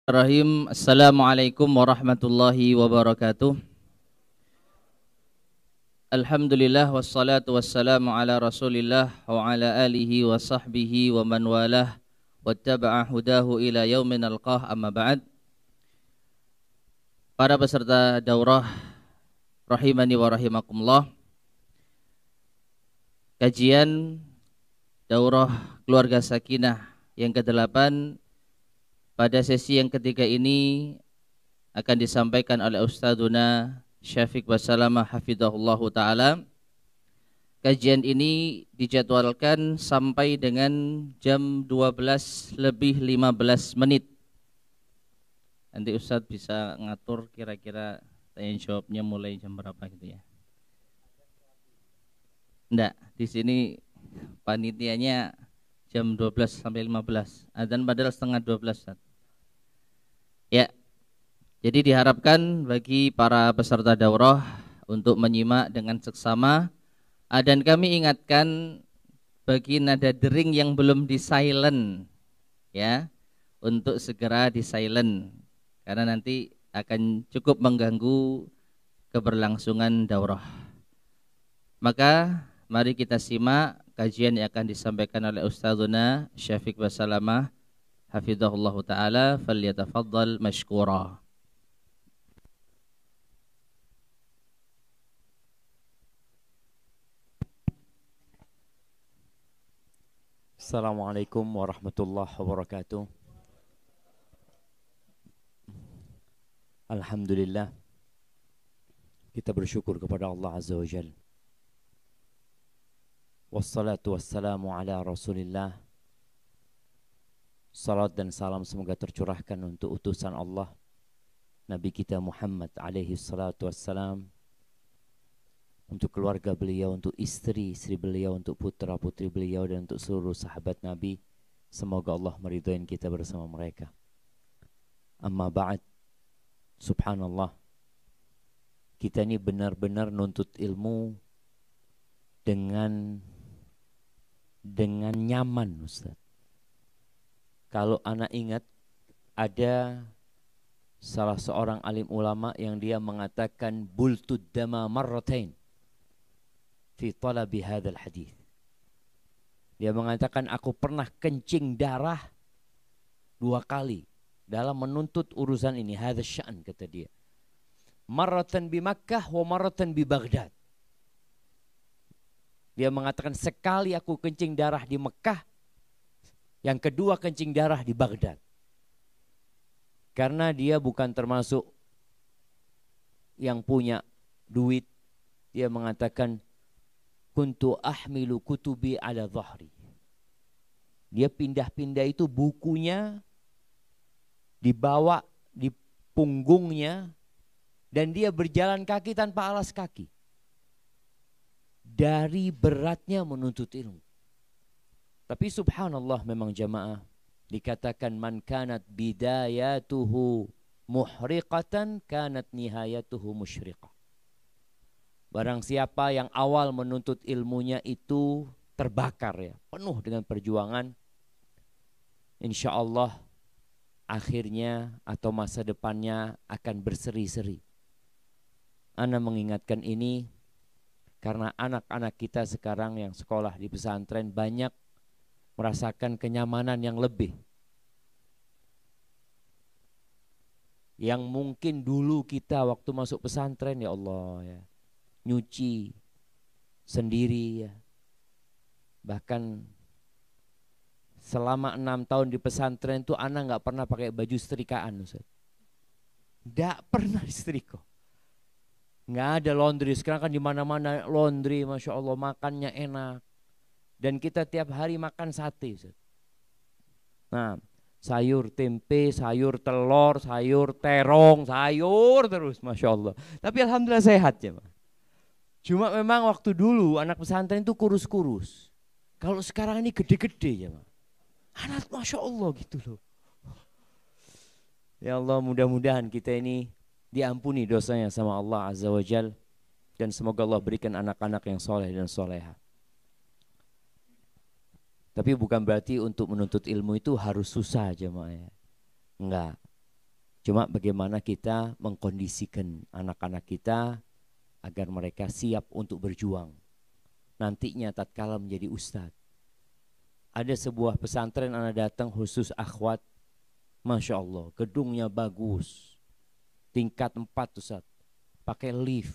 Rahim. Assalamualaikum warahmatullahi wabarakatuh. Alhamdulillah wassalatu wassalamu ala Rasulillah wa ala alihi wa sahbihi wa man walah wattaba'a hudahu ila yaumin alqah, amma ba'd. Para peserta daurah rahimani wa rahimakumullah. Kajian daurah keluarga sakinah yang ke-8 pada sesi yang ketiga ini akan disampaikan oleh Ustadzuna Syafiq Basalamah hafizahullahu ta'ala. Kajian ini dijadwalkan sampai dengan jam 12 lebih 15 menit. Nanti Ustadz bisa ngatur kira-kira tanya jawabnya mulai jam berapa gitu ya. Enggak, di sini panitianya jam 12 sampai 15. Adzan padahal setengah 12, Ustadz. Ya, jadi diharapkan bagi para peserta daurah untuk menyimak dengan seksama. Dan kami ingatkan bagi nada dering yang belum di silent, ya, untuk segera di silent, karena nanti akan cukup mengganggu keberlangsungan daurah. Maka mari kita simak kajian yang akan disampaikan oleh Ustadzuna Syafiq Basalamah hafizahullahu ta'ala. Falyatafaddal mashkura. Assalamualaikum warahmatullahi wabarakatuh. Alhamdulillah, kita bersyukur kepada Allah Azza wa Jalla. Wassalatu wassalamu ala Rasulillah. Salat dan salam semoga tercurahkan untuk utusan Allah, Nabi kita Muhammad alaihi salatu wassalam, untuk keluarga beliau, untuk istri-istri beliau, untuk putra-putri beliau, dan untuk seluruh sahabat Nabi. Semoga Allah meridhoin kita bersama mereka. Amma ba'd, subhanallah, kita ini benar-benar nuntut ilmu dengan nyaman, Ustaz. Kalau anak ingat, ada salah seorang alim ulama yang dia mengatakan bultud dama marratain fi talabi hadzal hadis. Dia mengatakan, aku pernah kencing darah 2 kali dalam menuntut urusan ini. Hadzal sya'n, kata dia. Marratan bi Makkah wa marratan bi Baghdad. Dia mengatakan, sekali aku kencing darah di Mekah, yang kedua kencing darah di Baghdad. Karena dia bukan termasuk yang punya duit, dia mengatakan, kuntu ahmilu kutubi ala dhahri. Dia pindah-pindah itu bukunya dibawa di punggungnya, dan dia berjalan kaki tanpa alas kaki. Dari beratnya menuntut ilmu. Tapi subhanallah, memang jamaah, dikatakan man kanat bidayatuhu muhriqatan kanat nihayatuhu musyriqah. Barang siapa yang awal menuntut ilmunya itu terbakar, ya, penuh dengan perjuangan, insya Allah akhirnya atau masa depannya akan berseri-seri. Ana mengingatkan ini karena anak-anak kita sekarang yang sekolah di pesantren banyak merasakan kenyamanan yang lebih, yang mungkin dulu kita waktu masuk pesantren, ya Allah, ya, nyuci sendiri, ya. Bahkan selama 6 tahun di pesantren itu anak nggak pernah pakai baju setrikaan, Ustaz. Nggak pernah istriko. Nggak ada laundry. Sekarang kan di mana-mana laundry, masya Allah, makannya enak. Dan kita tiap hari makan sate, Ustaz. Nah, sayur tempe, sayur telur, sayur terong, sayur terus, masya Allah. Tapi alhamdulillah sehat, ya, Pak. Cuma memang waktu dulu anak pesantren itu kurus-kurus. Kalau sekarang ini gede-gede, ya, Pak. Anak masya Allah gitu loh. Ya Allah, mudah-mudahan kita ini diampuni dosanya sama Allah Azza wa Jal. Dan semoga Allah berikan anak-anak yang soleh dan soleha. Tapi bukan berarti untuk menuntut ilmu itu harus susah, jemaah, ya. Enggak. Cuma bagaimana kita mengkondisikan anak-anak kita agar mereka siap untuk berjuang nantinya tatkala menjadi ustadz. Ada sebuah pesantren anak datang khusus akhwat, Masya Allah, gedungnya bagus, tingkat 4 Ustaz, pakai lift,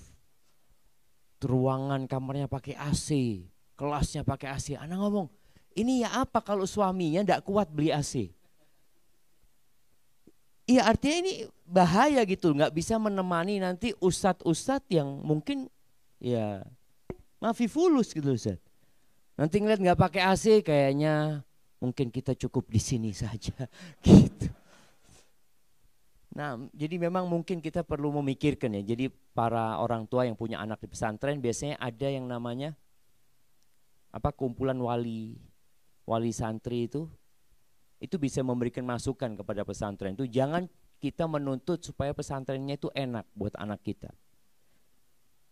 ruangan kamarnya pakai AC, kelasnya pakai AC. Anak ngomong, ini ya apa kalau suaminya tidak kuat beli AC? Iya, artinya ini bahaya gitu, nggak bisa menemani nanti ustadz-ustadz yang mungkin ya mafi fulus gitu Ustaz. Nanti ngeliat nggak pakai AC, kayaknya mungkin kita cukup di sini saja gitu. Nah, jadi memang mungkin kita perlu memikirkan ya. Jadi para orang tua yang punya anak di pesantren biasanya ada yang namanya kumpulan wali santri itu bisa memberikan masukan kepada pesantren. Itu jangan kita menuntut supaya pesantrennya itu enak buat anak kita.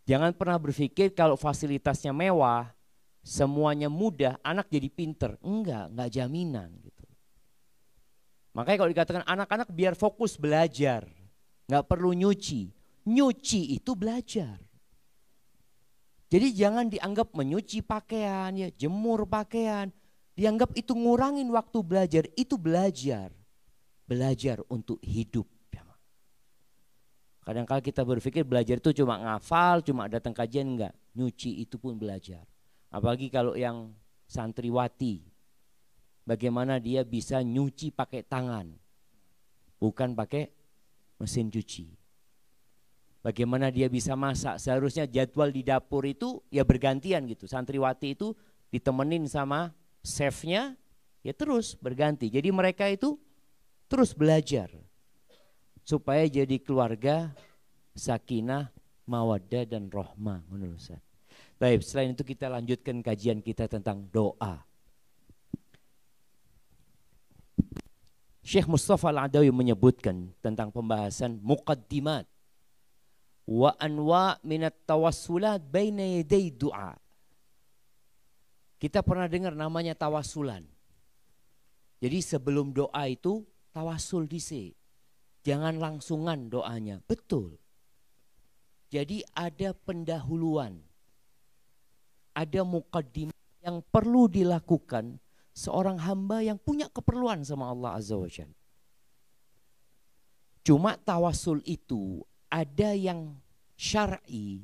Jangan pernah berpikir kalau fasilitasnya mewah, semuanya mudah, anak jadi pinter. Enggak jaminan gitu. Makanya kalau dikatakan anak-anak biar fokus belajar, nggak perlu nyuci. Nyuci itu belajar. Jadi jangan dianggap menyuci pakaian, ya jemur pakaian, dianggap itu ngurangin waktu belajar. Itu belajar. Belajar untuk hidup. Kadang-kadang kita berpikir belajar itu cuma ngafal, cuma datang kajian, enggak. Nyuci itu pun belajar. Apalagi kalau yang santriwati, bagaimana dia bisa nyuci pakai tangan, bukan pakai mesin cuci. Bagaimana dia bisa masak, seharusnya jadwal di dapur itu ya bergantian gitu. Santriwati itu ditemenin sama chefnya, ya terus berganti. Jadi mereka itu terus belajar. Supaya jadi keluarga sakinah, mawaddah dan rahmah menurut saya. Baik, selain itu kita lanjutkan kajian kita tentang doa. Syekh Mustafa Al-Adawi menyebutkan tentang pembahasan muqaddimat wa anwa' minat tawassulat baina yaday du'a. Kita pernah dengar namanya tawassulan. Jadi sebelum doa itu tawassul dhisik. Jangan langsungan doanya, betul. Jadi ada pendahuluan, ada muqaddimah yang perlu dilakukan seorang hamba yang punya keperluan sama Allah Azza wa Jalla. Cuma tawassul itu ada yang syar'i,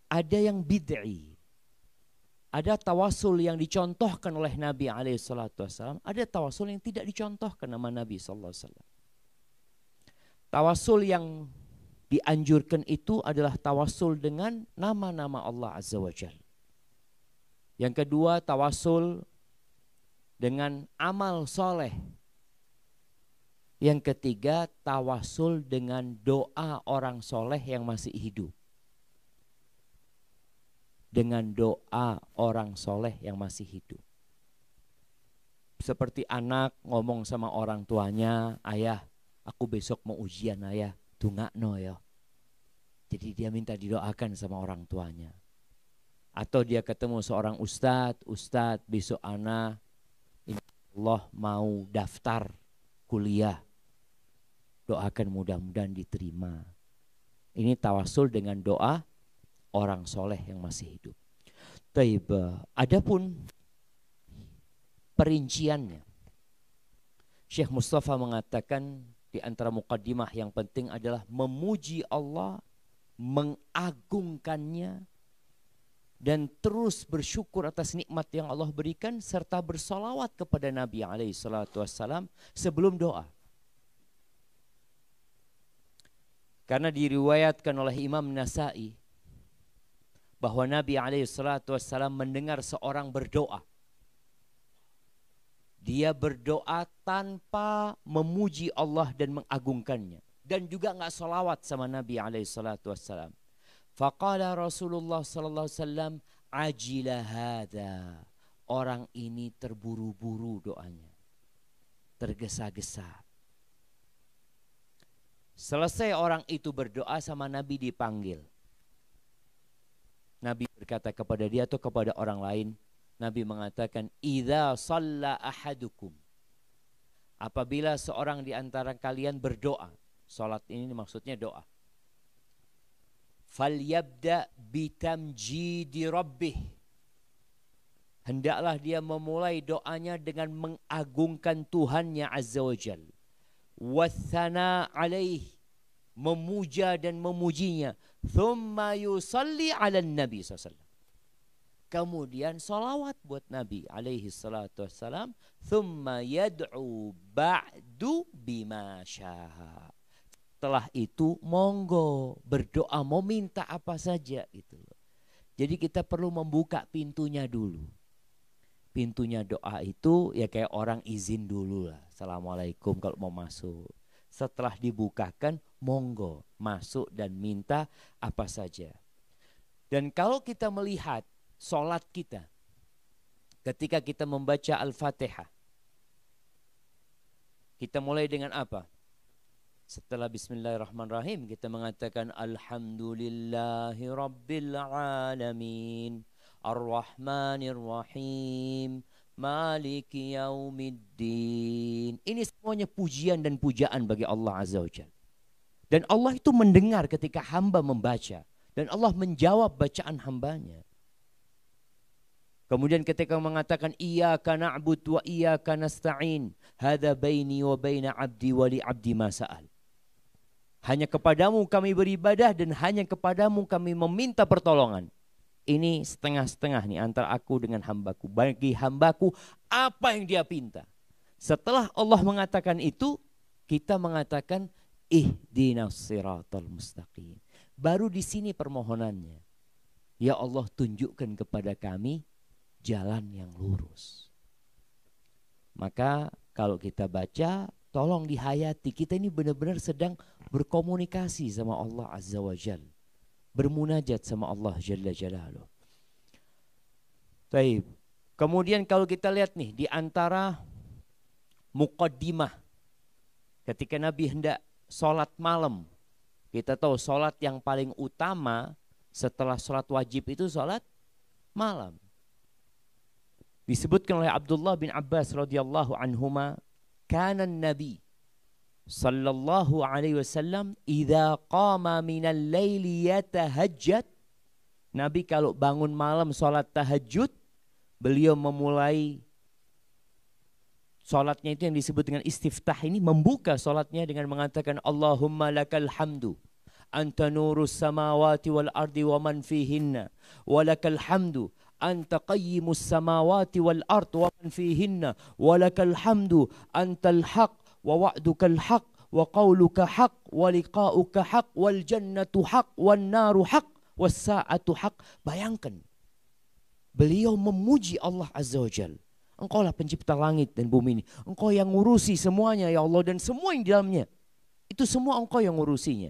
ada yang bid'i. Ada tawassul yang dicontohkan oleh Nabi SAW, ada tawassul yang tidak dicontohkan sama Nabi SAW. Tawassul yang dianjurkan itu adalah tawassul dengan nama-nama Allah Azza wa Jalla. Yang kedua, tawassul dengan amal soleh. Yang ketiga, tawassul dengan doa orang soleh yang masih hidup. Dengan doa orang soleh yang masih hidup. Seperti anak ngomong sama orang tuanya, ayah, aku besok mau ujian ayah, tungakno ya. Jadi dia minta didoakan sama orang tuanya. Atau dia ketemu seorang ustadz besok anak Allah mau daftar kuliah. Doakan mudah-mudahan diterima. Ini tawassul dengan doa orang soleh yang masih hidup. Taib, adapun perinciannya, Syekh Mustafa mengatakan di antara muqaddimah yang penting adalah memuji Allah, mengagungkannya, dan terus bersyukur atas nikmat yang Allah berikan serta bersolawat kepada Nabi SAW sebelum doa. Karena diriwayatkan oleh Imam Nasai bahwa Nabi SAW mendengar seorang berdoa. Dia berdoa tanpa memuji Allah dan mengagungkannya. Dan juga enggak salawat sama Nabi SAW. Faqala Rasulullah SAW, ajila hadha. Orang ini terburu-buru doanya. Tergesa-gesa. Selesai orang itu berdoa sama Nabi dipanggil. Nabi berkata kepada dia atau kepada orang lain, Nabi mengatakan, idza shalla ahadukum. Apabila seorang di antara kalian berdoa, Salat ini maksudnya doa. Falyabda bitamjidi rabbih. Hendaklah dia memulai doanya dengan mengagungkan Tuhannya Azza wa Jal. Wathana alaih, memuja dan memujinya. Thumma yusalli ala Nabi SAW. Kemudian salawat buat Nabi alaihi salatu wassalam. Thumma yad'u ba'du bima syaha. Setelah itu monggo berdoa, mau minta apa saja gitu loh. Jadi kita perlu membuka pintunya dulu. Pintunya doa itu ya kayak orang izin dulu lah. Assalamualaikum kalau mau masuk. Setelah dibukakan monggo masuk dan minta apa saja. Dan kalau kita melihat sholat kita ketika kita membaca Al-Fatihah, kita mulai dengan apa? Setelah bismillahirrahmanirrahim kita mengatakan alhamdulillahi rabbil alamin ar-rahmanir rahim maliki yaumiddin. Ini semuanya pujian dan pujaan bagi Allah Azza wa Jalla. Dan Allah itu mendengar ketika hamba membaca, dan Allah menjawab bacaan hambanya. Kemudian ketika mengatakan iyyaka na'budu wa iyyaka nasta'in, hadza baini wa baina 'abdi wa li 'abdi ma sa'al. Hanya kepadamu kami beribadah dan hanya kepadamu kami meminta pertolongan. Ini setengah-setengah nih antara aku dengan hambaku. Bagi hambaku apa yang dia pinta. Setelah Allah mengatakan itu, kita mengatakan ihdinas siratal mustaqim. Baru di sini permohonannya. Ya Allah, tunjukkan kepada kami jalan yang lurus. Maka kalau kita baca, tolong dihayati. Kita ini benar-benar sedang berkomunikasi sama Allah Azza wa Jalla. Bermunajat sama Allah Jalla Jalaluh. Baik. Kemudian kalau kita lihat nih di antara muqaddimah ketika Nabi hendak sholat malam. Kita tahu sholat yang paling utama setelah sholat wajib itu sholat malam. Disebutkan oleh Abdullah bin Abbas radhiyallahu anhuma, kana Nabi sallallahu alaihi wasallam idza qama minal laili yatahajjad. Nabi kalau bangun malam salat tahajud, beliau memulai salatnya itu yang disebut dengan istiftah ini, membuka salatnya dengan mengatakan Allahumma lakal hamdu anta nurus samawati wal ardi wa man fihinna wa lakal hamdu anta qayyimus samawati wal ardi wa man fihinna wa lakal hamdu antal haq wa wa'dukal haq wa qawluka haq wa liqa'uka haq wal jannatu haq wan naru haq was sa'atu haq. Bayangkan beliau memuji Allah Azza wa Jalla. Engkaulah pencipta langit dan bumi ini. Engkau yang ngurusi semuanya ya Allah, dan semua yang di dalamnya. Itu semua engkau yang ngurusinya.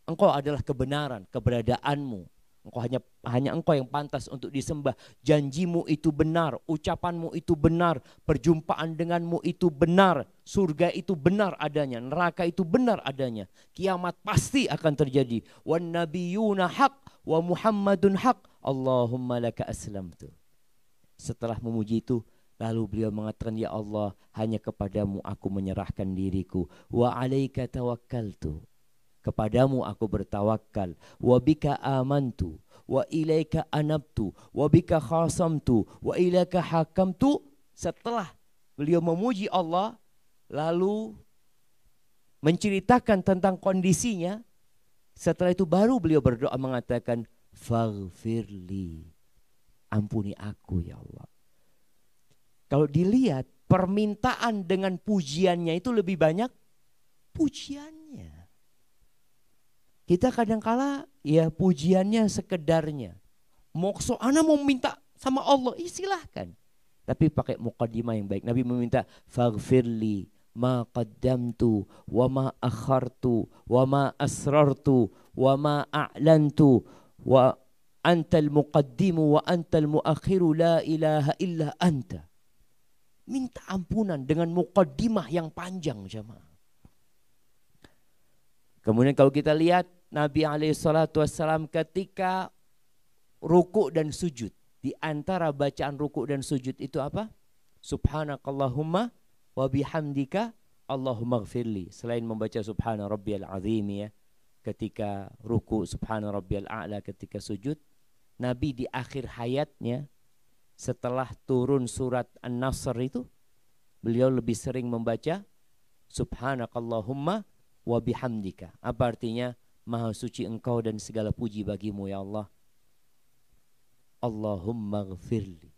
Engkau adalah kebenaran, keberadaanmu. Engkau hanya engkau yang pantas untuk disembah. Janjimu itu benar, ucapanmu itu benar, perjumpaan denganmu itu benar, surga itu benar adanya, neraka itu benar adanya, kiamat pasti akan terjadi. Wan nabiyuna haq wa Muhammadun haq, Allahumma laka aslamtu. Setelah memuji itu, lalu beliau mengatakan, ya Allah, hanya kepadamu aku menyerahkan diriku. Wa alaika tawakkaltu. Kepadamu aku bertawakal. Wa bika amantu. Wa ilaika anabtu. Wa bika khasamtu. Wa ilaika hakamtu. Setelah beliau memuji Allah, lalu menceritakan tentang kondisinya. Setelah itu baru beliau berdoa mengatakan, faghfirli. Ampuni aku ya Allah. Kalau dilihat permintaan dengan pujiannya itu lebih banyak pujiannya. Kita kadangkala ya pujiannya sekedarnya. Mokso ana mau minta sama Allah, silahkan. Tapi pakai muqaddimah yang baik. Nabi meminta faghfirli ma qaddamtu wa ma akhartu wa ma asrartu wa ma a'lantu wa antal muqaddimu wa antal muakhiru la ilaha illa anta. Minta ampunan dengan muqaddimah yang panjang jemaah. Kemudian kalau kita lihat Nabi SAW ketika ruku dan sujud. Di antara bacaan ruku dan sujud itu apa? Subhanakallahumma wa bihamdika Allahumma gfirli, selain membaca subhana rabbiyal azim ya, ketika ruku, subhana rabbiyal a'la ketika sujud, Nabi di akhir hayatnya setelah turun surat An-Nasr itu, beliau lebih sering membaca subhanakallahumma wa bihamdika. Apa artinya? Maha suci engkau dan segala puji bagimu ya Allah. Allahumma gfirli.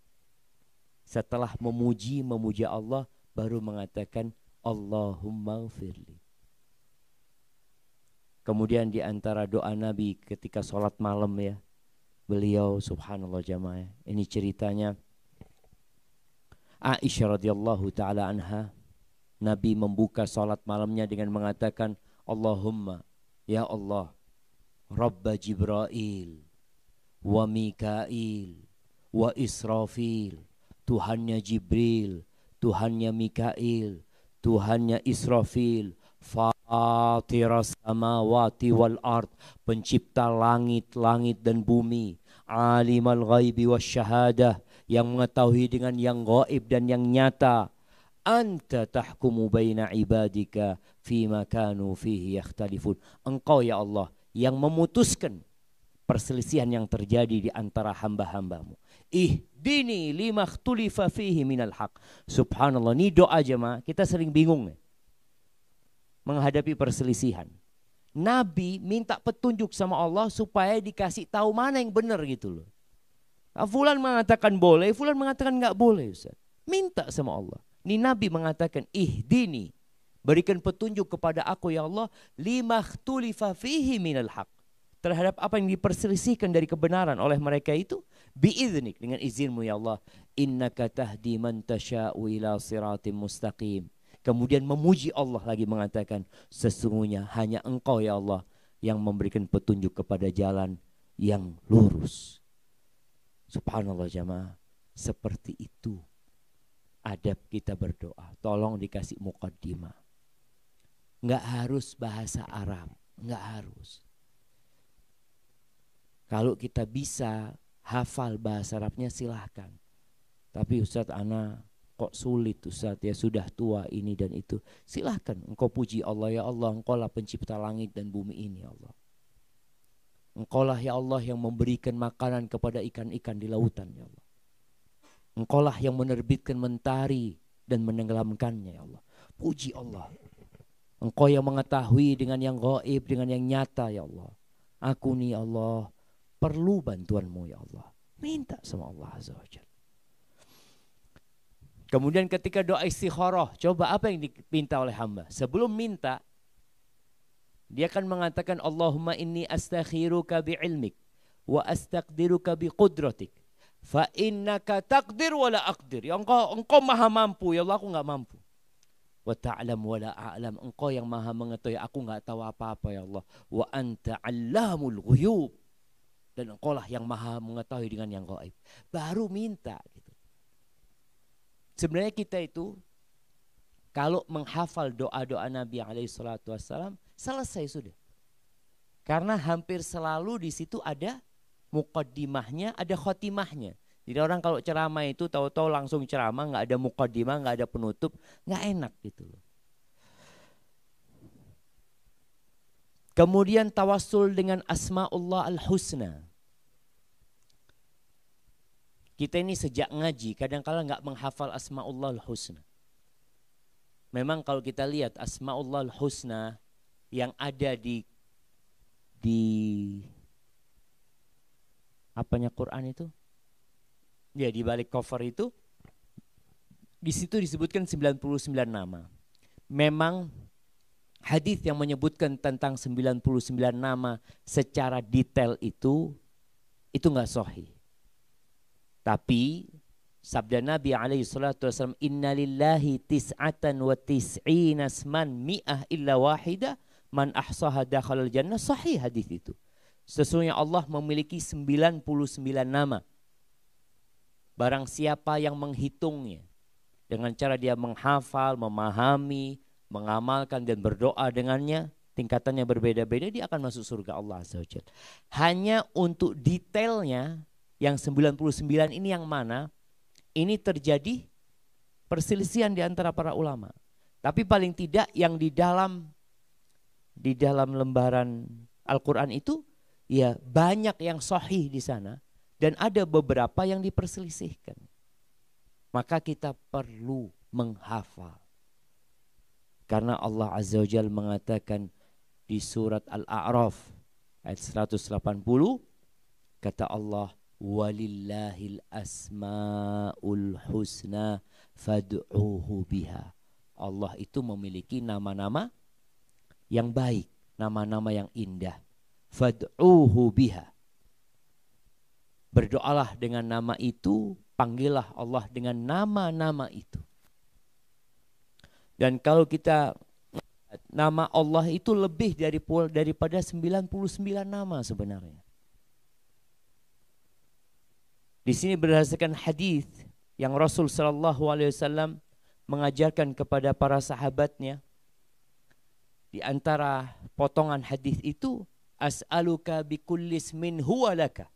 Setelah memuji Allah, baru mengatakan Allahumma gfirli. Kemudian di antara doa Nabi ketika sholat malam ya, beliau subhanallah jamaah, ini ceritanya Aisyah radhiyallahu taala anha, Nabi membuka sholat malamnya dengan mengatakan Allahumma, ya Allah, Rabba Jibrail wa Mikail wa Israfil, Tuhannya Jibril, Tuhannya Mikail, Tuhannya Israfil, Fatiras samawati wal ard, pencipta langit-langit dan bumi, Alimal ghaibi wasyahadah, yang mengetahui dengan yang gaib dan yang nyata. Anta tahkumu baina ibadika fima kanu fihi yakhtalifun. Engkau ya Allah yang memutuskan perselisihan yang terjadi di antara hamba-hambamu. Ihdini lima ikhtulifa fihi minal haq. Subhanallah, ini doa jemaah, kita sering bingung menghadapi perselisihan. Nabi minta petunjuk sama Allah supaya dikasih tahu mana yang benar gitu loh. Fulan mengatakan boleh, fulan mengatakan enggak boleh Ustaz. Minta sama Allah. Ini Nabi mengatakan ihdini, berikan petunjuk kepada aku ya Allah, lima ikhtulifa fihi minal haq, terhadap apa yang diperselisihkan dari kebenaran oleh mereka itu, biiznik, dengan izinmu ya Allah, innaka tahdi man tasha'u ila siratim mustaqim. Kemudian memuji Allah lagi mengatakan sesungguhnya hanya engkau ya Allah yang memberikan petunjuk kepada jalan yang lurus. Subhanallah jamaah, seperti itu adab kita berdoa. Tolong dikasih muqaddimah. Enggak harus bahasa Arab, enggak harus. Kalau kita bisa hafal bahasa Arabnya silahkan. Tapi Ustadz ana kok sulit Ustadz, ya sudah tua ini dan itu. Silahkan engkau puji Allah, ya Allah engkau lah pencipta langit dan bumi ini ya Allah. Engkau lah ya Allah yang memberikan makanan kepada ikan-ikan di lautan ya Allah. Engkau lah yang menerbitkan mentari dan menenggelamkannya ya Allah. Puji Allah. Engkau yang mengetahui dengan yang gaib, dengan yang nyata ya Allah. Aku nih Allah perlu bantuanmu ya Allah. Minta sama Allah Azza wa Jalla. Kemudian ketika doa istikharah, coba apa yang diminta oleh hamba? Sebelum minta, dia akan mengatakan Allahumma inni astakhiruka bi'ilmik wa astaqdiruka biqudratik. Fa innaka taqdir wa la aqdir. Ya engkau maha mampu, ya Allah aku enggak mampu. Wa ta'lam wa la a'lam. Engkau yang maha mengetahui, aku enggak tahu apa-apa ya Allah. Wa anta 'allamul ghuyub. Dan engkau lah yang maha mengetahui dengan yang gaib. Baru minta gitu. Sebenarnya kita itu kalau menghafal doa-doa Nabi alaihi salatu wassalam selesai sudah. Karena hampir selalu di situ ada muqaddimahnya, ada khotimahnya. Jadi orang kalau ceramah itu tahu-tahu langsung ceramah, nggak ada muqaddimah, nggak ada penutup, nggak enak gitu loh. Kemudian tawassul dengan asma'ullah al-husna. Kita ini sejak ngaji kadang-kala nggak menghafal asma'ullah al-husna. Memang kalau kita lihat asma'ullah al-husna yang ada di apanya Quran itu? Ya di balik cover itu, di situ disebutkan 99 nama. Memang hadis yang menyebutkan tentang 99 nama secara detail itu enggak sahih. Tapi sabda Nabi alaihi salatu wasallam, innalillahi tis'atan wa tis'ina asman mi'ah illa wahidah man ahsaha dakhalal jannah. Sahih hadis itu. Sesungguhnya Allah memiliki 99 nama. Barang siapa yang menghitungnya dengan cara dia menghafal, memahami, mengamalkan dan berdoa dengannya, tingkatannya berbeda-beda, dia akan masuk surga Allah Azza wa Jalla. Hanya untuk detailnya yang 99 ini yang mana? Ini terjadi perselisihan di antara para ulama. Tapi paling tidak yang di dalam lembaran Al-Quran itu ya banyak yang sahih di sana dan ada beberapa yang diperselisihkan. Maka kita perlu menghafal. Karena Allah Azza wa Jalla mengatakan di surat Al-A'raf ayat 180, kata Allah, walillahil asmaul husna fad'uhu biha. Allah itu memiliki nama-nama yang baik, nama-nama yang indah. Fad'uhu biha. Berdoalah dengan nama itu, panggillah Allah dengan nama-nama itu. Dan kalau kita nama Allah itu lebih daripada 99 nama sebenarnya. Di sini berdasarkan hadis yang Rasul sallallahu alaihi wasallam mengajarkan kepada para sahabatnya. Di antara potongan hadis itu, as'aluka bikulli ismin huwa laka.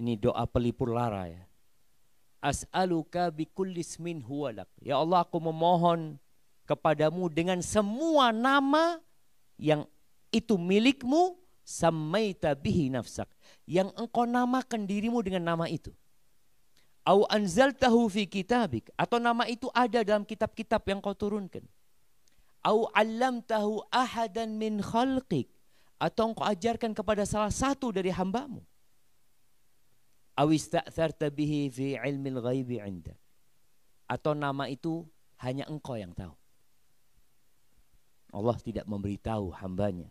Ini doa pelipur lara ya. As'aluka bikulli ismin huwa lak. Ya Allah, aku memohon kepadamu dengan semua nama yang itu milikmu, sammaita bihi nafsak, yang engkau namakan dirimu dengan nama itu. Au anzaltahu fi kitabik, atau nama itu ada dalam kitab-kitab yang kau turunkan. Au 'allamtahu ahadan min khalqik, atau engkau ajarkan kepada salah satu dari hambamu. Aw ista'tharta bihi fi 'ilmil ghaibi 'indak, atau nama itu hanya engkau yang tahu. Allah tidak memberitahu hambanya.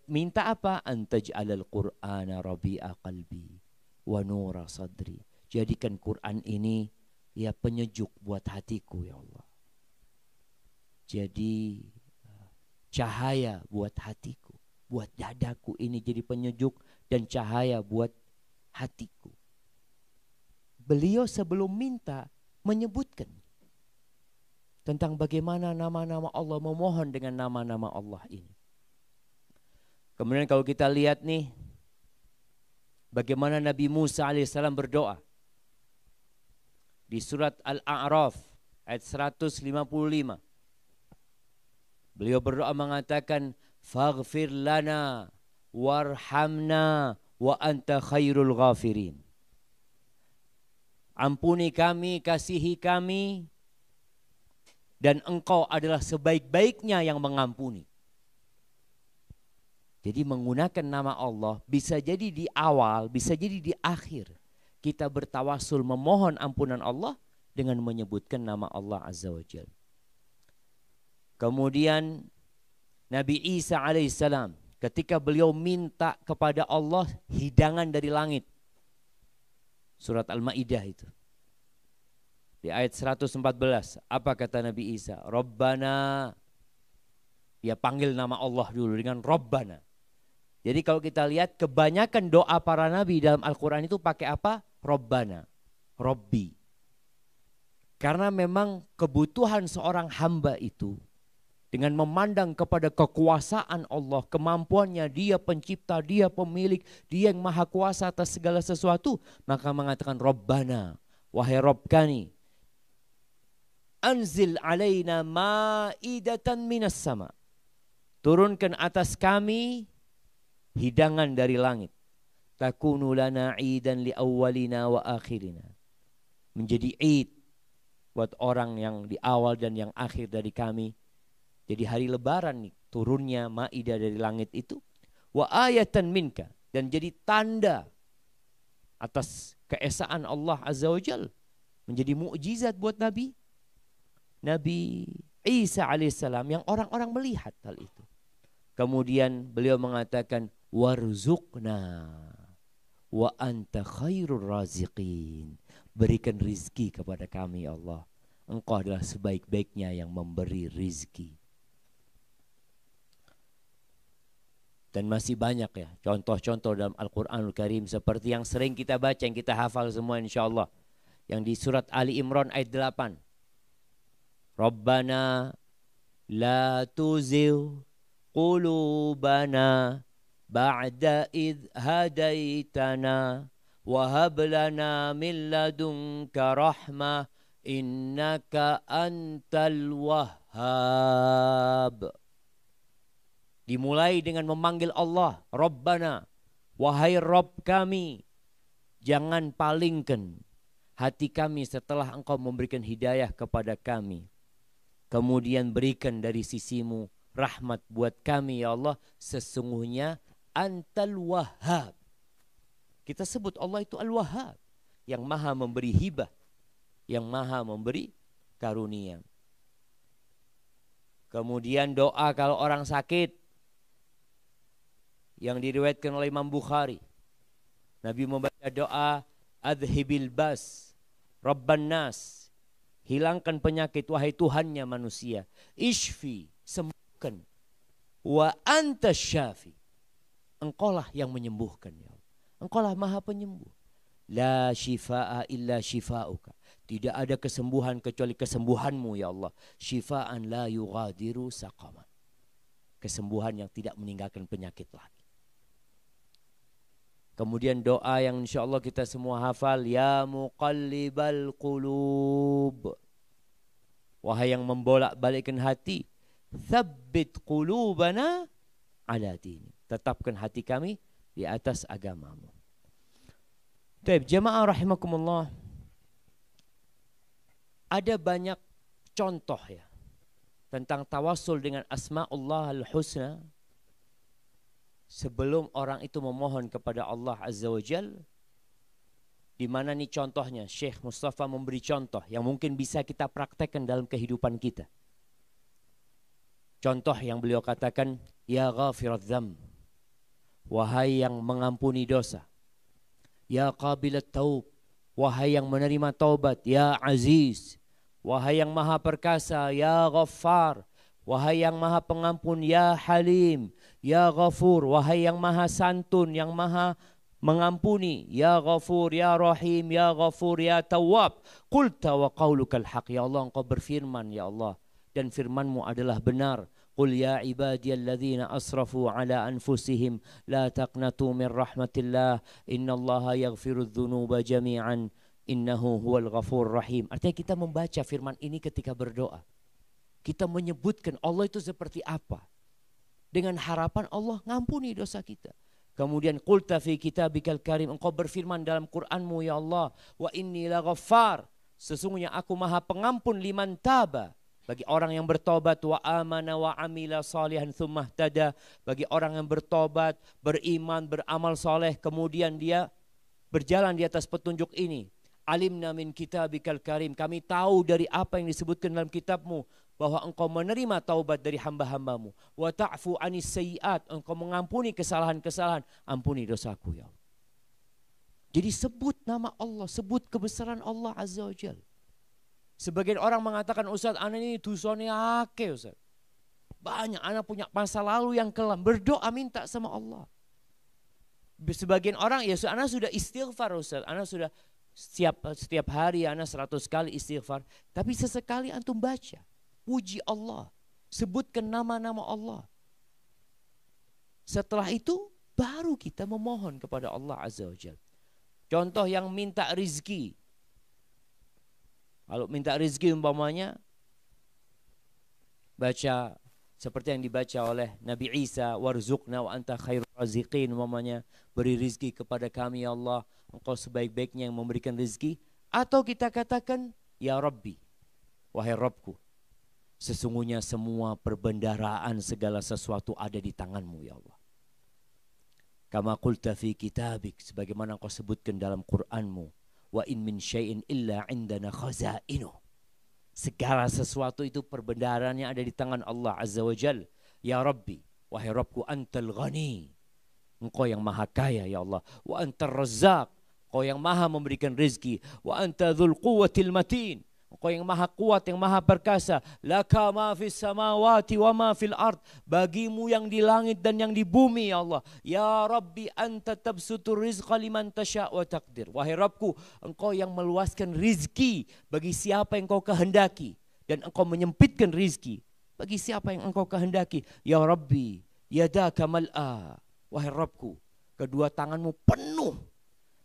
Minta apa? Antaj'alal Qur'ana rabi'a qalbi wa nura sadri. Jadikan Quran ini ya penyejuk buat hatiku ya Allah. Jadi cahaya buat hatiku, buat dadaku ini jadi penyejuk dan cahaya buat hatiku. Beliau sebelum minta menyebutkan tentang bagaimana nama-nama Allah, memohon dengan nama-nama Allah ini. Kemudian kalau kita lihat nih bagaimana Nabi Musa alaihissalam berdoa di surat Al-A'raf ayat 155. Beliau berdoa mengatakan, faghfir lana warhamna wa anta khairul ghafirin. Ampuni kami, kasihi kami, dan engkau adalah sebaik-baiknya yang mengampuni. Jadi menggunakan nama Allah bisa jadi di awal, bisa jadi di akhir. Kita bertawasul memohon ampunan Allah dengan menyebutkan nama Allah Azza wa Jalla. Kemudian Nabi Isa alaihissalam ketika beliau minta kepada Allah hidangan dari langit. Surat Al-Maidah itu. Di ayat 114, apa kata Nabi Isa? Rabbana. Dia panggil nama Allah dulu dengan Rabbana. Jadi kalau kita lihat kebanyakan doa para nabi dalam Al-Quran itu pakai apa? Rabbana, Rabbi. Karena memang kebutuhan seorang hamba itu dengan memandang kepada kekuasaan Allah, kemampuannya, dia pencipta, dia pemilik, dia yang maha kuasa atas segala sesuatu, maka mengatakan Rabbana, wahai Rabb kami, anzil alaina ma'idatan minas sama. Turunkan atas kami hidangan dari langit. Takunu lana idan li awwalina wa akhirina. Menjadi id buat orang yang di awal dan yang akhir dari kami. Jadi hari lebaran nih turunnya maidah dari langit itu. Wa ayatan minka, dan jadi tanda atas keesaan Allah Azza wa Jalla. Menjadi mukjizat buat Nabi Isa alaihissalam yang orang-orang melihat hal itu. Kemudian beliau mengatakan warzuqna wa anta khairur raziqin. Berikan rizki kepada kami Allah. Engkau adalah sebaik-baiknya yang memberi rizki. Dan masih banyak ya contoh-contoh dalam Al-Quranul Karim seperti yang sering kita baca, yang kita hafal semua insyaAllah. Yang di surat Ali Imran ayat 8. Rabbana la tuzigh qulubana ba'da idh hadaitana wa hab lana min ladunka rahmah innaka antal wahhab. Dimulai dengan memanggil Allah, Rabbana, wahai Rabb kami. Jangan palingkan hati kami setelah engkau memberikan hidayah kepada kami. Kemudian berikan dari sisimu rahmat buat kami ya Allah. Sesungguhnya antal wahhab. Kita sebut Allah itu al-wahhab, yang maha memberi hibah, yang maha memberi karunia. Kemudian doa kalau orang sakit, yang diriwayatkan oleh Imam Bukhari. Nabi membaca doa adhibil bas rabban nas, hilangkan penyakit wahai Tuhannya manusia. Ishfi, sembuhkan. Wa anta syafi, engkaulah yang menyembuhkan ya Allah. Engkaulah maha penyembuh. La shifaa illa shifauka, tidak ada kesembuhan kecuali kesembuhanmu ya Allah. Shifaan la yughadiru saqaman, kesembuhan yang tidak meninggalkan penyakit lagi. Kemudian doa yang insya Allah kita semua hafal, ya muqallibal qulub, wahai yang membolak-balikkan hati, tsabbit qulubana ala dini, tetapkan hati kami di atas agamamu. Baik, jemaah rahimakumullah, ada banyak contoh ya tentang tawasul dengan asma'ullah al-husna. Sebelum orang itu memohon kepada Allah Azza wa Jal, di mana nih contohnya? Syekh Mustafa memberi contoh yang mungkin bisa kita praktekkan dalam kehidupan kita. Contoh yang beliau katakan, ya ghafirat dzam, wahai yang mengampuni dosa. Ya qabilat taub, wahai yang menerima taubat. Ya aziz, wahai yang maha perkasa. Ya ghaffar, wahai yang maha pengampun. Ya halim, ya ghafur, wahai yang maha santun, yang maha mengampuni. Ya ghafur, ya rahim, ya ghafur, ya tawwab. Qulta wa qaulukal haq, ya Allah engkau berfirman ya Allah, dan firmanmu adalah benar. Qul ya ibadiyalladzina asrafu ala anfusihim la taqnatu min rahmatillah innallaha yaghfirudz dzunuba jami'an innahu huwal ghafur rahim. Artinya kita membaca firman ini ketika berdoa, kita menyebutkan Allah itu seperti apa, dengan harapan Allah ngampuni dosa kita. Kemudian qulta fi kitabikal karim, engkau berfirman dalam Qur'anmu ya Allah, wa inni la ghaffar, sesungguhnya aku maha pengampun, liman taba, bagi orang yang bertobat, wa amana wa amila salihan tsumma ihtada, bagi orang yang bertobat, beriman, beramal soleh, kemudian dia berjalan di atas petunjuk ini. Alimna min kitabikal karim, kami tahu dari apa yang disebutkan dalam kitabmu, bahwa engkau menerima taubat dari hamba-hambamu. Wa ta'fu anis sayyiat, engkau mengampuni kesalahan-kesalahan, ampuni dosaku ya Allah. Jadi sebut nama Allah, sebut kebesaran Allah Azza wa Jalla. Sebagian orang mengatakan, Ustaz, anak ini dosanya akeh Ustaz. Banyak, anak punya masa lalu yang kelam. Berdoa minta sama Allah. Sebagian orang, ya anak sudah istighfar Ustaz. Anak sudah setiap hari anak 100 kali istighfar. Tapi sesekali antum baca, puji Allah, sebutkan nama-nama Allah. Setelah itu baru kita memohon kepada Allah Azza wa Jalla. Contoh yang minta rizki. Kalau minta rizki umpamanya baca seperti yang dibaca oleh Nabi Isa, warzuqna wa anta khairur raziqin, umpamanya beri rizki kepada kami ya Allah, engkau sebaik-baiknya yang memberikan rizki. Atau kita katakan ya Rabbi, wahai Rabbku, sesungguhnya semua perbendaharaan segala sesuatu ada di tanganmu ya Allah. Kama qulta fi kitabik, sebagaimana engkau sebutkan dalam Qur'anmu, wa in min syai'in illa indana khaza'inuh, segala sesuatu itu perbendaharannya ada di tangan Allah Azza wa Jal. Ya Rabbi, wahai Rabbku, antal ghani, engkau yang maha kaya ya Allah. Wa antar razzaq, engkau yang maha memberikan rezeki. Wa anta dzul quwwatil matin, engkau yang maha kuat, yang maha perkasa. Laka ma fis samawati wa ma fil ard, bagimu yang di langit dan yang di bumi ya Allah. Ya Rabbi anta tabsutur rizqa liman tasya' wa taqdir, wahai Rabbku, engkau yang meluaskan rizki bagi siapa yang engkau kehendaki, dan engkau menyempitkan rizki bagi siapa yang engkau kehendaki. Ya Rabbi yadaka mal'a, wahai Rabbku, kedua tanganmu penuh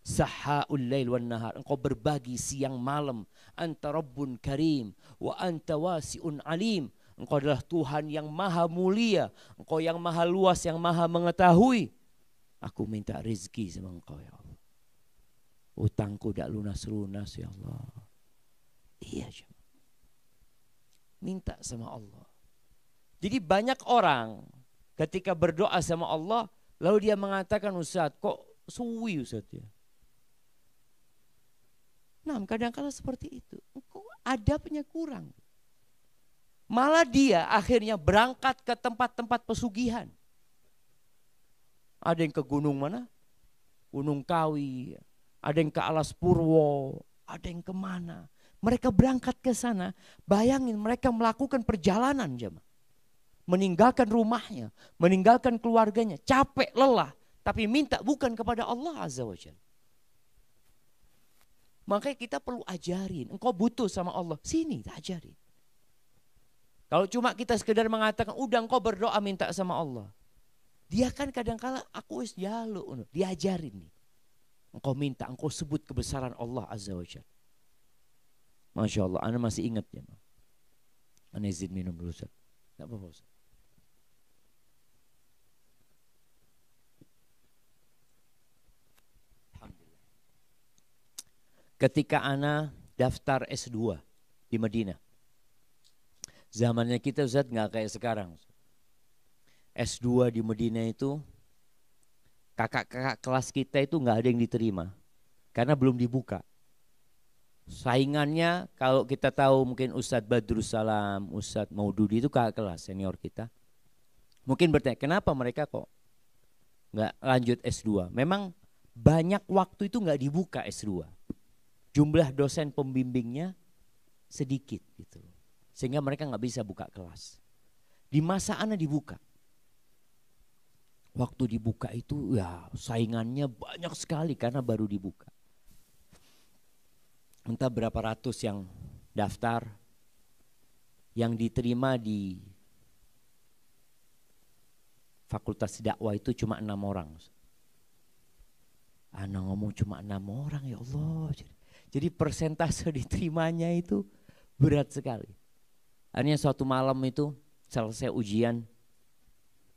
Sahaul lail wan nahar. Engkau berbagi siang malam. Anta Rabbun Karim wa anta wasi'un alim. Engkau adalah Tuhan yang maha mulia. Engkau yang maha luas, yang maha mengetahui. Aku minta rezeki sama engkau ya Allah. Utangku tak lunas-lunas ya Allah. Iya, minta sama Allah. Jadi banyak orang ketika berdoa sama Allah, lalu dia mengatakan, Ustaz, kok suwi Ustaz ya? Nah, kadang-kadang seperti itu. Kok adabnya kurang. Malah dia akhirnya berangkat ke tempat-tempat pesugihan. Ada yang ke gunung mana? Gunung Kawi. Ada yang ke Alas Purwo. Ada yang kemana? Mereka berangkat ke sana. Bayangin mereka melakukan perjalanan jemaah. Meninggalkan rumahnya. Meninggalkan keluarganya. Capek, lelah. Tapi minta bukan kepada Allah Azza wa Jalla. Makanya kita perlu ajarin. Engkau butuh sama Allah. Sini ajarin. Kalau cuma kita sekedar mengatakan, udah engkau berdoa minta sama Allah. Dia kan kadang-kala aku wis jaluk. Diajarin nih. Engkau minta, engkau sebut kebesaran Allah Azza wa Jalla. Masya Allah, ana masih ingat ya. Ana izin minum dulu Ustaz. Tidak apa-apa Ustaz. Alhamdulillah. Ketika ana daftar S2 di Madinah. Zamannya kita Ustaz nggak kayak sekarang. S2 di Madinah itu kakak-kakak kelas kita itu nggak ada yang diterima karena belum dibuka. Saingannya kalau kita tahu mungkin Ustadz Badrus Salam, Ustadz Maududi itu kakak kelas senior kita. Mungkin bertanya kenapa mereka kok nggak lanjut S2. Memang banyak waktu itu nggak dibuka S2. Jumlah dosen pembimbingnya sedikit gitu. Sehingga mereka nggak bisa buka kelas. Di masa ana dibuka. Waktu dibuka itu ya saingannya banyak sekali karena baru dibuka. Entah berapa ratus yang daftar, yang diterima di fakultas dakwah itu cuma 6 orang. Ana ngomong cuma 6 orang ya Allah. Jadi persentase diterimanya itu berat sekali. Akhirnya suatu malam itu selesai ujian,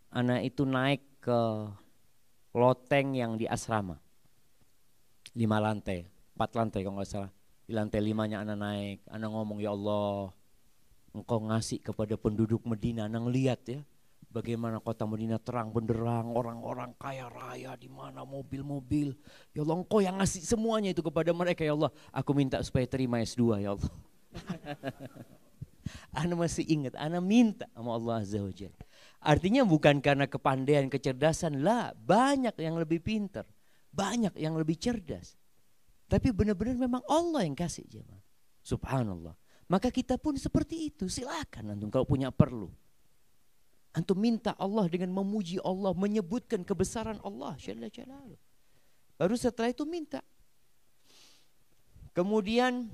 ana itu naik ke loteng yang di asrama. 5 lantai, 4 lantai kalau nggak salah. Di lantai 5-nya ana naik, ana ngomong ya Allah, engkau ngasih kepada penduduk Madinah, ana ngelihat ya, bagaimana kota Madinah terang benderang, orang-orang kaya raya di mana mobil-mobil. Ya Allah, engkau yang ngasih semuanya itu kepada mereka ya Allah. Aku minta supaya terima S2 ya Allah. Ana masih ingat, ana minta sama Allah Azza wa Jalla. Artinya bukan karena kepandaian, kecerdasan, lah, banyak yang lebih pintar, banyak yang lebih cerdas. Tapi benar-benar memang Allah yang kasih jemaah. Subhanallah. Maka kita pun seperti itu. Silakan antum kalau punya perlu. Antum minta Allah dengan memuji Allah, menyebutkan kebesaran Allah Jalla Jalaluh. Baru setelah itu minta. Kemudian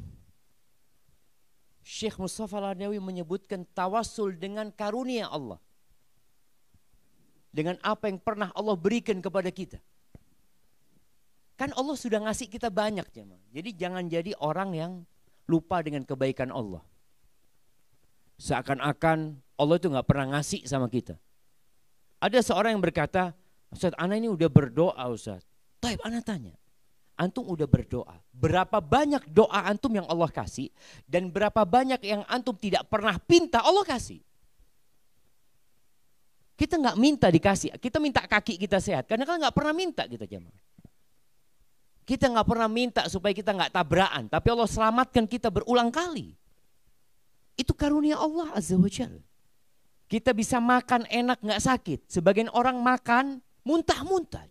Syekh Mustafa Al-Adawi menyebutkan tawassul dengan karunia Allah. Dengan apa yang pernah Allah berikan kepada kita. Kan Allah sudah ngasih kita banyak jemaah. Jadi jangan jadi orang yang lupa dengan kebaikan Allah. Seakan-akan Allah itu gak pernah ngasih sama kita. Ada seorang yang berkata, Ustaz, ana ini udah berdoa Ustaz. Taib, ana tanya, antum udah berdoa, berapa banyak doa antum yang Allah kasih, dan berapa banyak yang antum tidak pernah pinta Allah kasih. Kita gak minta dikasih, kita minta kaki kita sehat, karena kan gak pernah minta kita jemaah. Kita gak pernah minta supaya kita gak tabrakan, tapi Allah selamatkan kita berulang kali. Itu karunia Allah Azza wa Jalla. Kita bisa makan enak gak sakit. Sebagian orang makan muntah-muntah.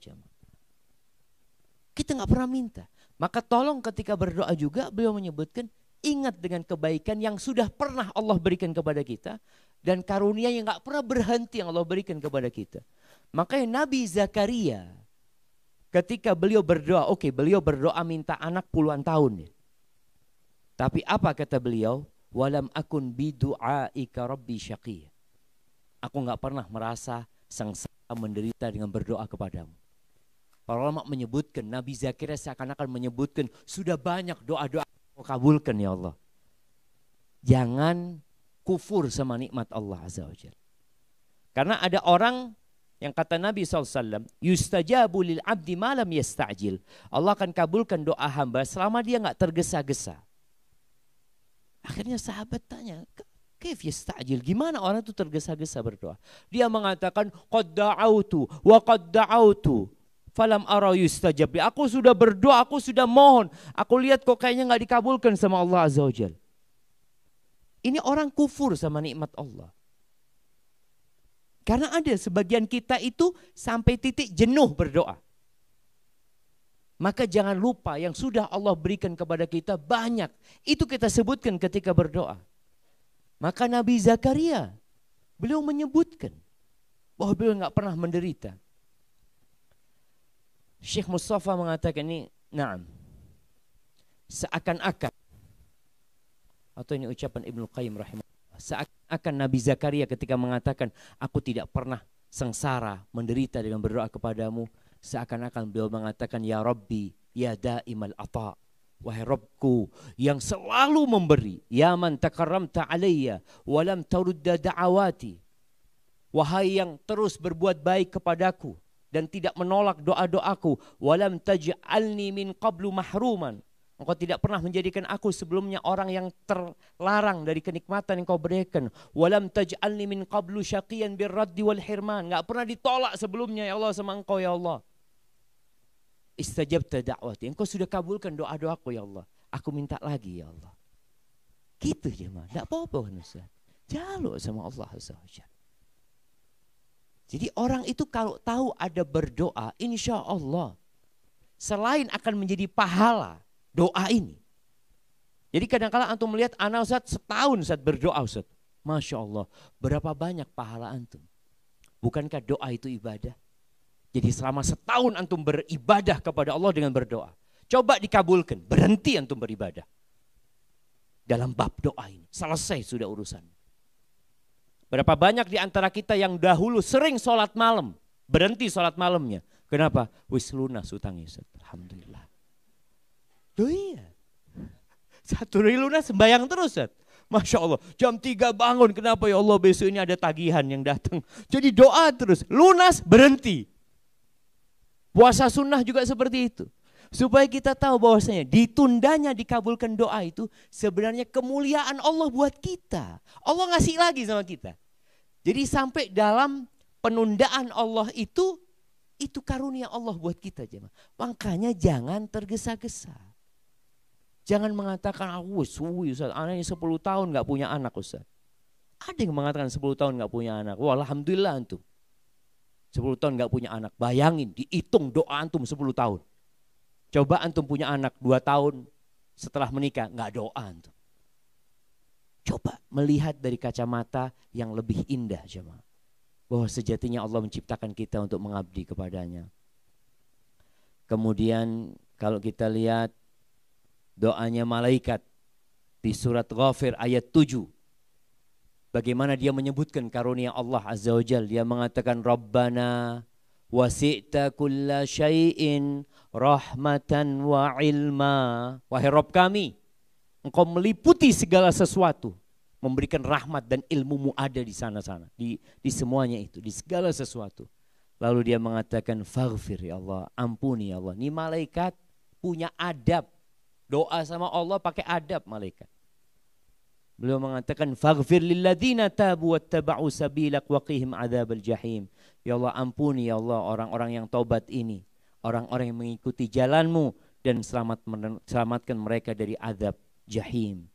Kita gak pernah minta. Maka tolong ketika berdoa juga beliau menyebutkan, ingat dengan kebaikan yang sudah pernah Allah berikan kepada kita. Dan karunia yang gak pernah berhenti yang Allah berikan kepada kita. Makanya Nabi Zakaria, ketika beliau berdoa, beliau berdoa minta anak puluhan tahun. Tapi apa kata beliau? Walam akun bidu'aika rabbi syaqiyya. Aku gak pernah merasa sengsara menderita dengan berdoa kepadamu. Para ulama menyebutkan, Nabi Zakaria seakan-akan menyebutkan, sudah banyak doa-doa kau kabulkan ya Allah. Jangan kufur sama nikmat Allah Azza wa Jalla. Karena ada orang yang kata Nabi SAW, yustajabu lil abdi malam yasta'jil. Allah akan kabulkan doa hamba selama dia nggak tergesa-gesa. Akhirnya sahabat tanya, kaif yasta'jil? Gimana orang itu tergesa-gesa berdoa? Dia mengatakan, qad da'autu wa qad da'autu falam ara yustajab. Aku sudah berdoa, aku sudah mohon. Aku lihat kok kayaknya nggak dikabulkan sama Allah Azza wa Jalla. Ini orang kufur sama nikmat Allah. Karena ada sebagian kita itu sampai titik jenuh berdoa. Maka jangan lupa yang sudah Allah berikan kepada kita banyak. Itu kita sebutkan ketika berdoa. Maka Nabi Zakaria, beliau menyebutkan bahwa beliau nggak pernah menderita. Syekh Mustafa mengatakan ini, na'am, seakan-akan, atau ini ucapan Ibnu Qayyim rahimahullah, seakan-akan Nabi Zakaria ketika mengatakan, aku tidak pernah sengsara, menderita dengan berdoa kepadamu, seakan-akan beliau mengatakan, ya Rabbi, ya daimal ata', wahai Rabbku yang selalu memberi, ya man takarramta alayya, walam tarudda da'awati, wahai yang terus berbuat baik kepadaku, dan tidak menolak doa-doaku, walam taj'alni min qablu mahruman, engkau tidak pernah menjadikan aku sebelumnya orang yang terlarang dari kenikmatan yang kau berikan. Walam taj'alni min qablu syaqiyan birraddi wal hirman. Enggak pernah ditolak sebelumnya ya Allah sama engkau ya Allah. Istajabta da'wati. Engkau sudah kabulkan doa-doaku ya Allah. Aku minta lagi ya Allah. Gitu jemaah. Enggak apa-apa kan Ustaz. Jaluk sama Allah Azza wa Jalla. Jadi orang itu kalau tahu ada berdoa, insya Allah selain akan menjadi pahala doa ini. Jadi kadang-kadang antum melihat anak Ustaz setahun Ustaz berdoa Ustaz. Masya Allah, berapa banyak pahala antum. Bukankah doa itu ibadah? Jadi selama setahun antum beribadah kepada Allah dengan berdoa. Coba dikabulkan, berhenti antum beribadah. Dalam bab doa ini, selesai sudah urusan. Berapa banyak di antara kita yang dahulu sering sholat malam, berhenti sholat malamnya. Kenapa? Wis lunas utangnya Ustaz. Alhamdulillah. Loh iya. Satu hari lunas sembahyang terus Ustaz. Masya Allah. Jam 3 bangun. Kenapa ya Allah besok ini ada tagihan yang datang. Jadi doa terus. Lunas berhenti. Puasa sunnah juga seperti itu. Supaya kita tahu bahwasanya ditundanya dikabulkan doa itu sebenarnya kemuliaan Allah buat kita. Allah ngasih lagi sama kita. Jadi sampai dalam penundaan Allah itu karunia Allah buat kita jemaah. Makanya jangan tergesa-gesa. Jangan mengatakan aku suwi Ustaz, anaknya 10 tahun gak punya anak Ustaz. Ada yang mengatakan 10 tahun gak punya anak. Wah alhamdulillah antum. 10 tahun gak punya anak. Bayangin dihitung doa antum 10 tahun. Coba antum punya anak 2 tahun setelah menikah gak doa antum. Coba melihat dari kacamata yang lebih indah jemaah. Bahwa sejatinya Allah menciptakan kita untuk mengabdi kepadanya. Kemudian kalau kita lihat doanya malaikat di surat Ghafir ayat 7. Bagaimana dia menyebutkan karunia Allah Azza wa Jalla. Dia mengatakan Rabbana wasi'ta kulla syai'in rahmatan wa ilma. Wahai Rabb kami, engkau meliputi segala sesuatu. Memberikan rahmat dan ilmumu ada di sana-sana. Di semuanya itu, di segala sesuatu. Lalu dia mengatakan faghfir ya Allah, ampuni ya Allah. Ini malaikat punya adab. Doa sama Allah pakai adab malaikat. Beliau mengatakan faghfir lilladzina tabu wattaba'u sabilak waqihim adzabal jahim. Ya Allah ampuni ya Allah orang-orang yang taubat ini, orang-orang yang mengikuti jalanmu dan selamatkan mereka dari azab jahim.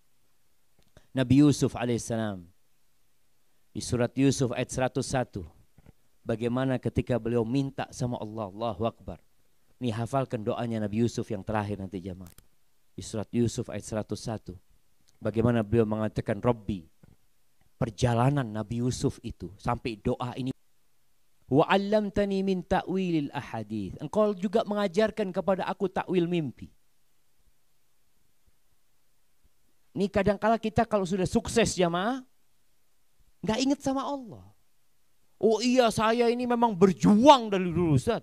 Nabi Yusuf alaihissalam di surat Yusuf ayat 101. Bagaimana ketika beliau minta sama Allah, Allahu Akbar. Nih hafalkan doanya Nabi Yusuf yang terakhir nanti jamaah. Di surat Yusuf ayat 101. Bagaimana beliau mengatakan Rabbi. Perjalanan Nabi Yusuf itu sampai doa ini. Wa 'allamtani min ta'wilil ahadits. Engkau juga mengajarkan kepada aku takwil mimpi. Ini kadang-kala kita kalau sudah sukses jamaah enggak ingat sama Allah. Oh iya saya ini memang berjuang dari dulu Ustaz.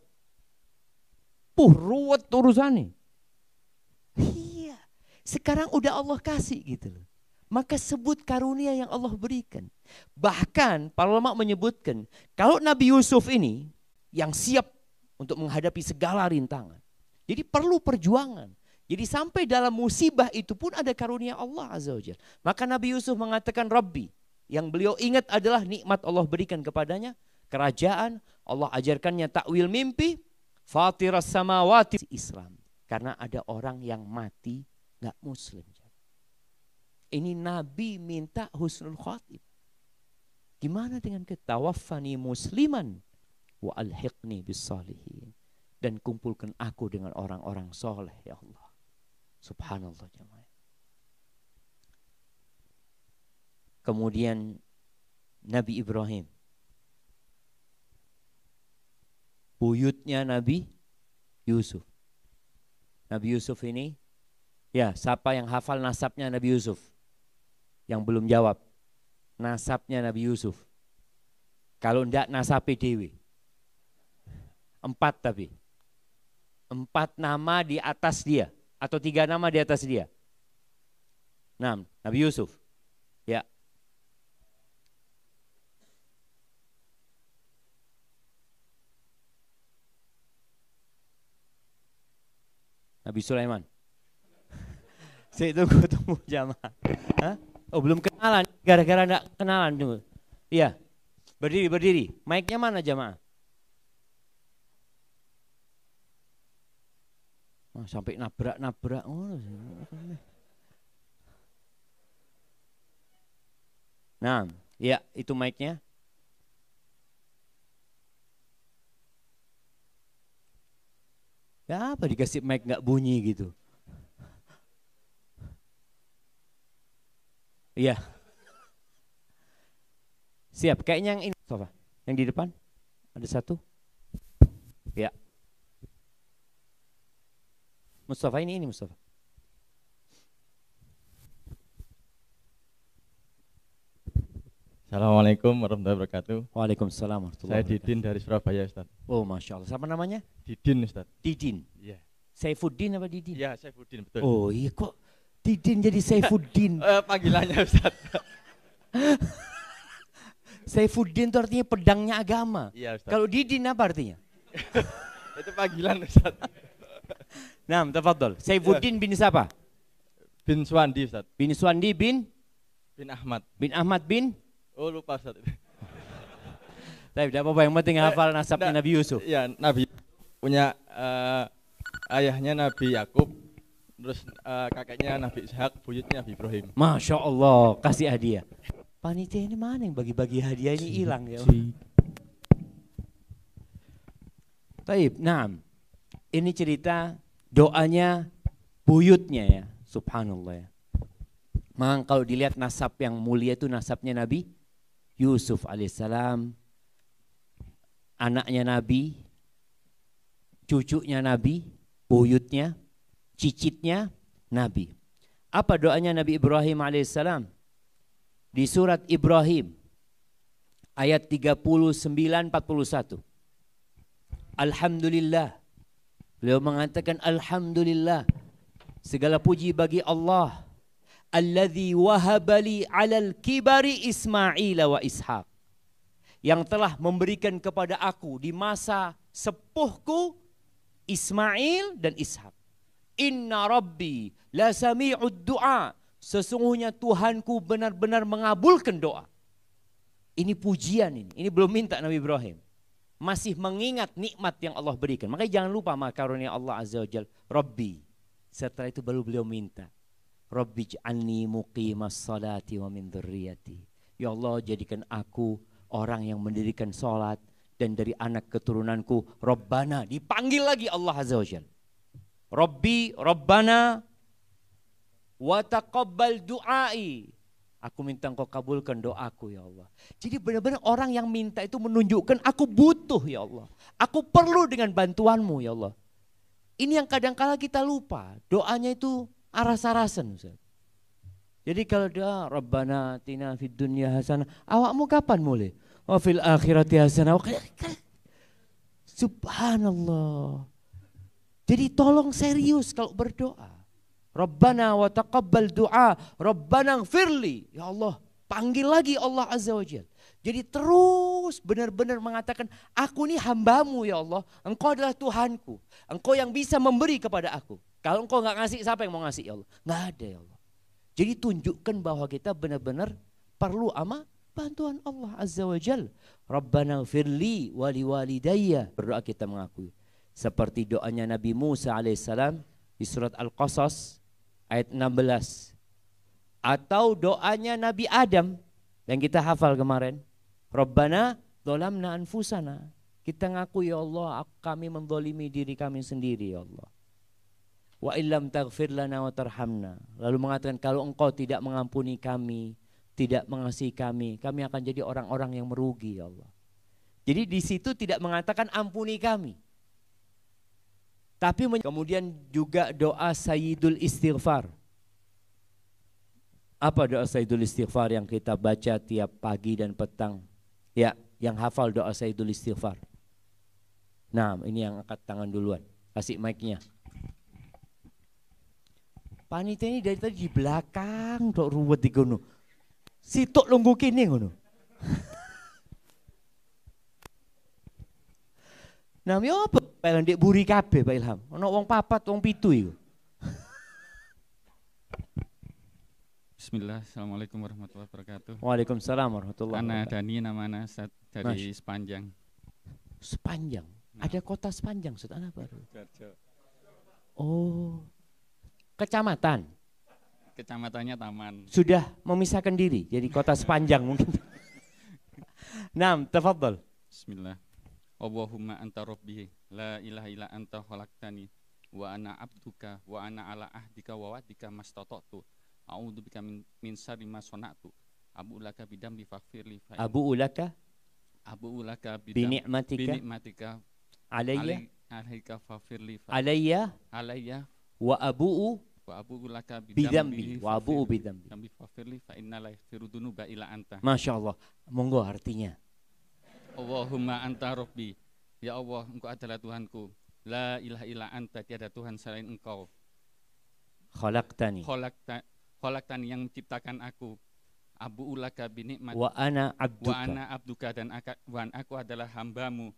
sepuh, ruwet urusannya. Iya, sekarang udah Allah kasih gitu loh. Maka sebut karunia yang Allah berikan. Bahkan para ulama menyebutkan, kalau Nabi Yusuf ini yang siap untuk menghadapi segala rintangan. Jadi perlu perjuangan. Jadi sampai dalam musibah itu pun ada karunia Allah Azza wa Jalla. Maka Nabi Yusuf mengatakan Rabbi. Yang beliau ingat adalah nikmat Allah berikan kepadanya. Kerajaan, Allah ajarkannya takwil mimpi. Fatiras samawati Islam. Karena ada orang yang mati gak muslim. Ini Nabi minta husnul khatim. Gimana dengan kita? Tawaffani musliman wa alhiqni bis salihin. Dan kumpulkan aku dengan orang-orang soleh ya Allah. Subhanallah jemaah. Kemudian Nabi Ibrahim. Buyutnya Nabi Yusuf. Nabi Yusuf ini, ya siapa yang hafal nasabnya Nabi Yusuf? Yang belum jawab. Nasabnya Nabi Yusuf. Kalau enggak nasab PDW. 4 tapi. 4 nama di atas dia. Atau 3 nama di atas dia. 6. Nabi Yusuf. Ya. Nabi Sulaiman. Saya tunggu jamaah. Hah? Oh belum kenalan. Gara-gara enggak kenalan dulu. Iya. Berdiri. Mic-nya mana jamaah? Oh, sampai nabrak. Oh. Nah, ya itu mic-nya. Ya apa dikasih mic nggak bunyi gitu? Iya. Siap. Kayaknya yang ini, Mustafa. Yang di depan ada 1. Ya. Mustafa ini Mustafa. Assalamualaikum warahmatullahi wabarakatuh. Waalaikumsalam warahmatullahi Saya wabarakatuh. Didin dari Surabaya, Ustaz. Oh Masya Allah. Siapa namanya? Didin, Ustaz. Didin. Iya. Saifuddin apa Didin? Iya, Saifuddin, betul. Oh iya kok Didin jadi Saifuddin. Panggilannya, Ustaz. Saifuddin itu artinya pedangnya agama. Iya, Ustaz. Kalau Didin apa artinya? Itu panggilan, Ustaz. Nah, tafadhol. Saifuddin bin siapa? Bin Suwandi, Ustaz. Bin Suwandi bin Ahmad. Bin Ahmad bin? Oh, lupa, Ustaz. Tapi tidak apa-apa, yang penting hafal nasabnya Nabi Yusuf. Iya, Nabi punya ayahnya Nabi Yakub, terus kakeknya Nabi Ishak, buyutnya Nabi Ibrahim. Masya Allah, kasih hadiah. Panitia ini mana yang bagi-bagi hadiah ini hilang ya? Taib, nah, ini cerita doanya buyutnya ya, subhanallah ya. Memang kalau dilihat nasab yang mulia itu nasabnya Nabi Yusuf alaihissalam, anaknya Nabi, cucunya Nabi, buyutnya, cicitnya Nabi. Apa doanya Nabi Ibrahim alaihissalam? Di surat Ibrahim ayat 39-41. Alhamdulillah. Beliau mengatakan alhamdulillah. Segala puji bagi Allah. Alladzi wahabali alal kibari Ismail wa Ishaq. Yang telah memberikan kepada aku di masa sepuhku Ismail dan Ishak. Inna rabbi la sami'ud du'a. Sesungguhnya Tuhanku benar-benar mengabulkan doa. Ini pujian ini. Ini belum minta Nabi Ibrahim. Masih mengingat nikmat yang Allah berikan. Makanya jangan lupa karunia Allah Azza wa Jalla. Rabbi. Setelah itu baru beliau minta. Rabbi j'alni muqimas salati wa min dzurriyyati. Ya Allah, jadikan aku orang yang mendirikan salat dan dari anak keturunanku. Rabbana. Dipanggil lagi Allah Azza wa Jalla. Rabbi, Rabbana wa taqabbal du'ai. Aku minta engkau kabulkan doaku ya Allah. Jadi benar-benar orang yang minta itu menunjukkan aku butuh ya Allah. Aku perlu dengan bantuanmu ya Allah. Ini yang kadang-kala kita lupa. Doanya itu aras-arasan Ustaz. Jadi kalau doa Rabbana atina fid dunya hasanah. Awakmu kapan mulai? Wa fil akhirati hasanah. Subhanallah. Jadi tolong serius kalau berdoa. Rabbana wa taqabbal du'a, Rabbana ighfirli. Ya Allah, panggil lagi Allah Azza wa Jalla. Jadi terus benar-benar mengatakan, aku ini hambamu ya Allah. Engkau adalah Tuhanku. Engkau yang bisa memberi kepada aku. Kalau engkau gak ngasih, siapa yang mau ngasih ya Allah? Gak ada ya Allah. Jadi tunjukkan bahwa kita benar-benar perlu bantuan Allah Azza wa Jalla. Rabbana ighfirli wa liwalidayya. Berdoa kita mengakui. Seperti doanya Nabi Musa alaihissalam di surat Al-Qasas ayat 16. Atau doanya Nabi Adam yang kita hafal kemarin. Rabbana dzalamna anfusana. Kita ngaku ya Allah, kami menzalimi diri kami sendiri ya Allah. Wa illam taghfir lana wa tarhamna. Lalu mengatakan kalau engkau tidak mengampuni kami, tidak mengasihi kami akan jadi orang-orang yang merugi ya Allah. Jadi di situ tidak mengatakan ampuni kami. Tapi kemudian juga doa Sayyidul Istighfar. Apa doa Sayyidul Istighfar yang kita baca tiap pagi dan petang? Ya, yang hafal doa Sayyidul Istighfar. Nah, ini yang angkat tangan duluan. Kasih mic-nya. Panitia ini dari tadi di belakang tok ruwet di kono. Sitok lungguh kene ngono. Nah, yo apa? Pak Ilham ndek buri kabeh Pak Ilham. Ono wong papat, wong pitu iku. Bismillah, Assalamualaikum warahmatullahi wabarakatuh. Waalaikumsalam warahmatullahi wabarakatuh. Ana Dani namanya dari Sepanjang. Sepanjang? Nah. Ada kota Sepanjang, Ustaz apa baru? Sidoarjo. Oh, kecamatan. Kecamatannya Taman. Sudah memisahkan diri jadi kota Sepanjang mungkin. Naam, tafadhal. Bismillah. Allahumma anta rabbi la ilaha illa anta khalaqtani wa ana abduka wa ana ala ahdika wa wa'dika mastata'tu. A'udzu bika min syarri ma sana'tu. Abu ulaka bidambi faghfirli. Abu ulaka binikmatika alayka faghfirli. Alayya wa abu'u laka bidambi wa abu'u bidambi faghfirli fa inna la yaghfiru dzunuba illa anta. Masyaallah. Monggo artinya. Allahumma anta rabbi. Ya Allah, engkau adalah Tuhanku. La ilaha illa anta, tiada Tuhan selain engkau. Khalaqtani yang menciptakan aku. Abu ulaka binikmat wa ana abduka dan aku adalah hambamu.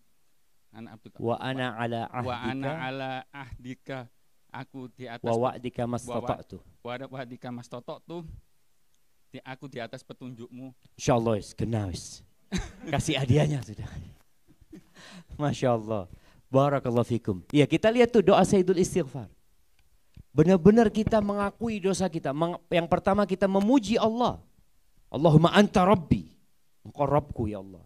Wa ana ala ahdika aku di atas wa wa'dika mastata'tu aku di atas petunjukmu. Insyaallah wis. Kasih hadiahnya sudah. Masya Allah. Barakallahu fikum. Ya, kita lihat tuh doa Sayyidul Istighfar. Benar-benar kita mengakui dosa kita. Yang pertama kita memuji Allah. Allahumma anta rabbi. Engkau Rabbku ya Allah.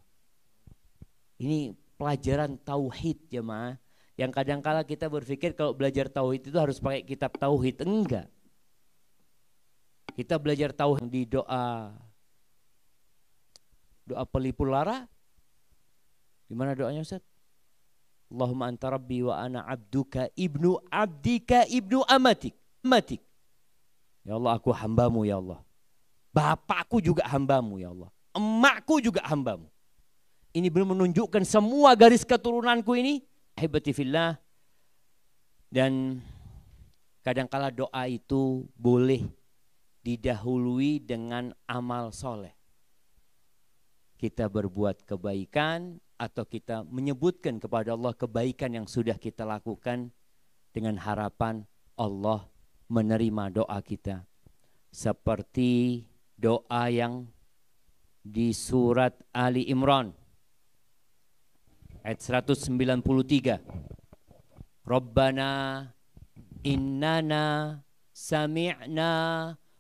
Ini pelajaran tauhid jemaah. Yang kadang-kala kita berpikir kalau belajar tauhid itu harus pakai kitab tauhid. Enggak. Kita belajar tauhid di doa pelipur lara. Di mana doanya Ustaz? Allahumma anta rabbi wa ana abduka ibnu abdika ibnu amatik. Ya Allah, aku hambamu ya Allah. Bapakku juga hambamu ya Allah. Emakku juga hambamu. Ini belum menunjukkan semua garis keturunanku ini. Ahibati fillah. Dan kadangkala doa itu boleh didahului dengan amal soleh. Kita berbuat kebaikan atau kita menyebutkan kepada Allah kebaikan yang sudah kita lakukan dengan harapan Allah menerima doa kita. Seperti doa yang di surat Ali Imran ayat 193. Rabbana innana sami'na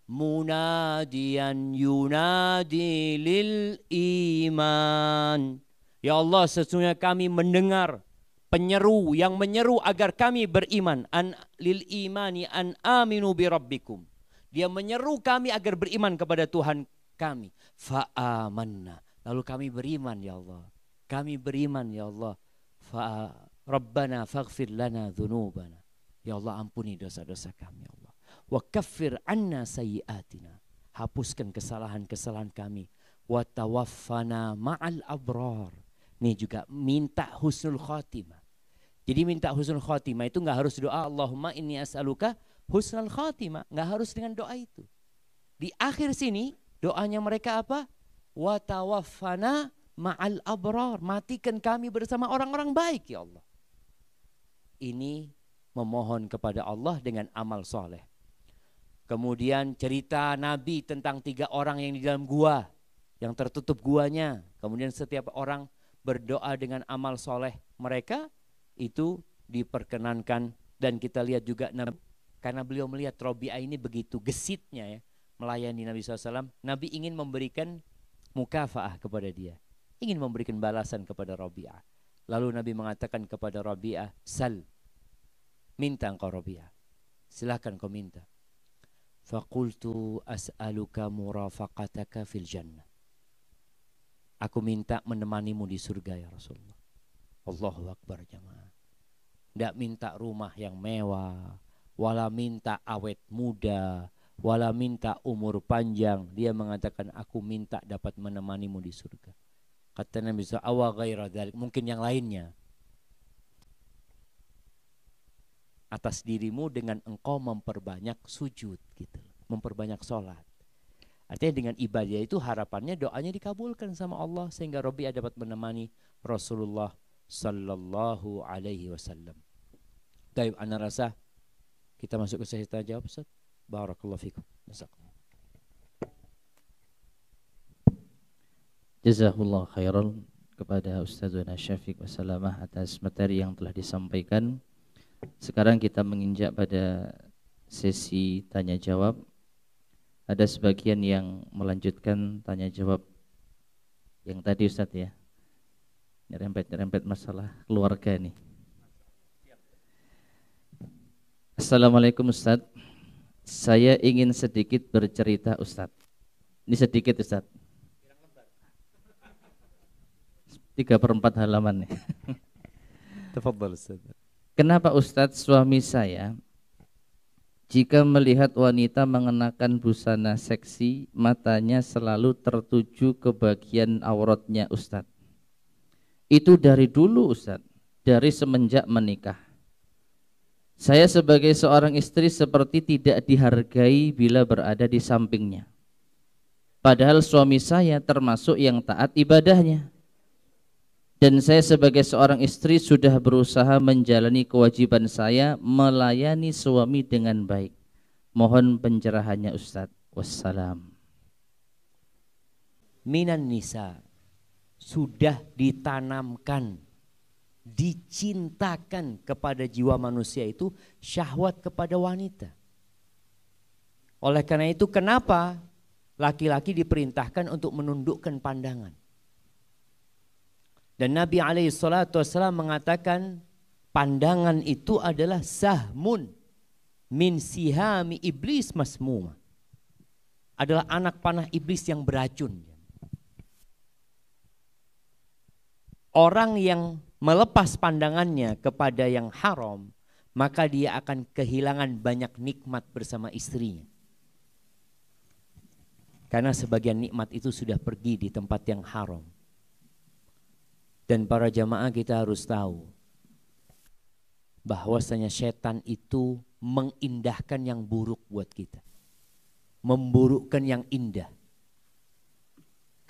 munadiyan yunadi lil iman. Ya Allah, sesungguhnya kami mendengar penyeru yang menyeru agar kami beriman. An lil imani an aminu bi rabbikum. Dia menyeru kami agar beriman kepada Tuhan kami. Fa amanna. Lalu kami beriman ya Allah. Kami beriman ya Allah. Fa Rabbana faghfir lana dzunubana. Ya Allah, ampuni dosa-dosa kami ya Allah. Wa kaffir anna sayyiatina. Hapuskan kesalahan-kesalahan kami. Wa tawaffana ma'al abrar. Ini juga minta husnul khatimah. Jadi minta husnul khotimah itu nggak harus doa Allahumma inni as'aluka husnul khotimah, nggak harus dengan doa itu. Di akhir sini doanya mereka apa? Wa tawaffana ma'al abrar, matikan kami bersama orang-orang baik ya Allah. Ini memohon kepada Allah dengan amal soleh. Kemudian cerita Nabi tentang 3 orang yang di dalam gua, yang tertutup guanya. Kemudian setiap orang berdoa dengan amal soleh mereka, itu diperkenankan. Dan kita lihat juga karena beliau melihat Robi'ah ini begitu gesitnya ya melayani Nabi SAW, Nabi ingin memberikan mukafaah kepada dia, ingin memberikan balasan kepada Robi'ah. Lalu Nabi mengatakan kepada Robi'ah, sal, minta engkau Robi'ah, silahkan kau minta. Faqultu as'aluka murafaqataka fil jannah, aku minta menemanimu di surga ya Rasulullah. Allahu Akbar jamaah. Tidak minta rumah yang mewah, wala minta awet muda, wala minta umur panjang. Dia mengatakan aku minta dapat menemanimu di surga. Kata Nabi SAW, ghaira dzalik, mungkin yang lainnya. Atas dirimu dengan engkau memperbanyak sujud gitu, memperbanyak sholat. Artinya dengan ibadah itu harapannya doanya dikabulkan sama Allah sehingga Robi'ah dapat menemani Rasulullah sallallahu alaihi wasallam. Baik, ana rasa kita masuk ke sesi tanya jawab, Ustaz. Barakallahu fikum. Jazakallahu khairan kepada Ustazuna Syafiq Wassalamah atas materi yang telah disampaikan. Sekarang kita menginjak pada sesi tanya jawab. Ada sebagian yang melanjutkan tanya jawab yang tadi Ustaz ya, nyerempet masalah keluarga nih. Assalamualaikum Ustaz, saya ingin sedikit bercerita Ustaz. Ini sedikit Ustaz, 3/4 halaman nih. Tafadhal Ustaz. Kenapa Ustaz suami saya jika melihat wanita mengenakan busana seksi, matanya selalu tertuju ke bagian auratnya Ustaz? Itu dari dulu Ustaz, dari semenjak menikah. Saya sebagai seorang istri seperti tidak dihargai bila berada di sampingnya. Padahal suami saya termasuk yang taat ibadahnya. Dan saya sebagai seorang istri sudah berusaha menjalani kewajiban saya melayani suami dengan baik. Mohon pencerahannya Ustaz. Wassalam. Minan nisa, sudah ditanamkan, dicintakan kepada jiwa manusia itu syahwat kepada wanita. Oleh karena itu kenapa laki-laki diperintahkan untuk menundukkan pandangan? Dan Nabi SAW mengatakan pandangan itu adalah sahmun min sihami iblis masmuma, adalah anak panah iblis yang beracun. Orang yang melepas pandangannya kepada yang haram, maka dia akan kehilangan banyak nikmat bersama istrinya. Karena sebagian nikmat itu sudah pergi di tempat yang haram. Dan para jamaah kita harus tahu bahwasanya setan itu mengindahkan yang buruk buat kita, memburukkan yang indah.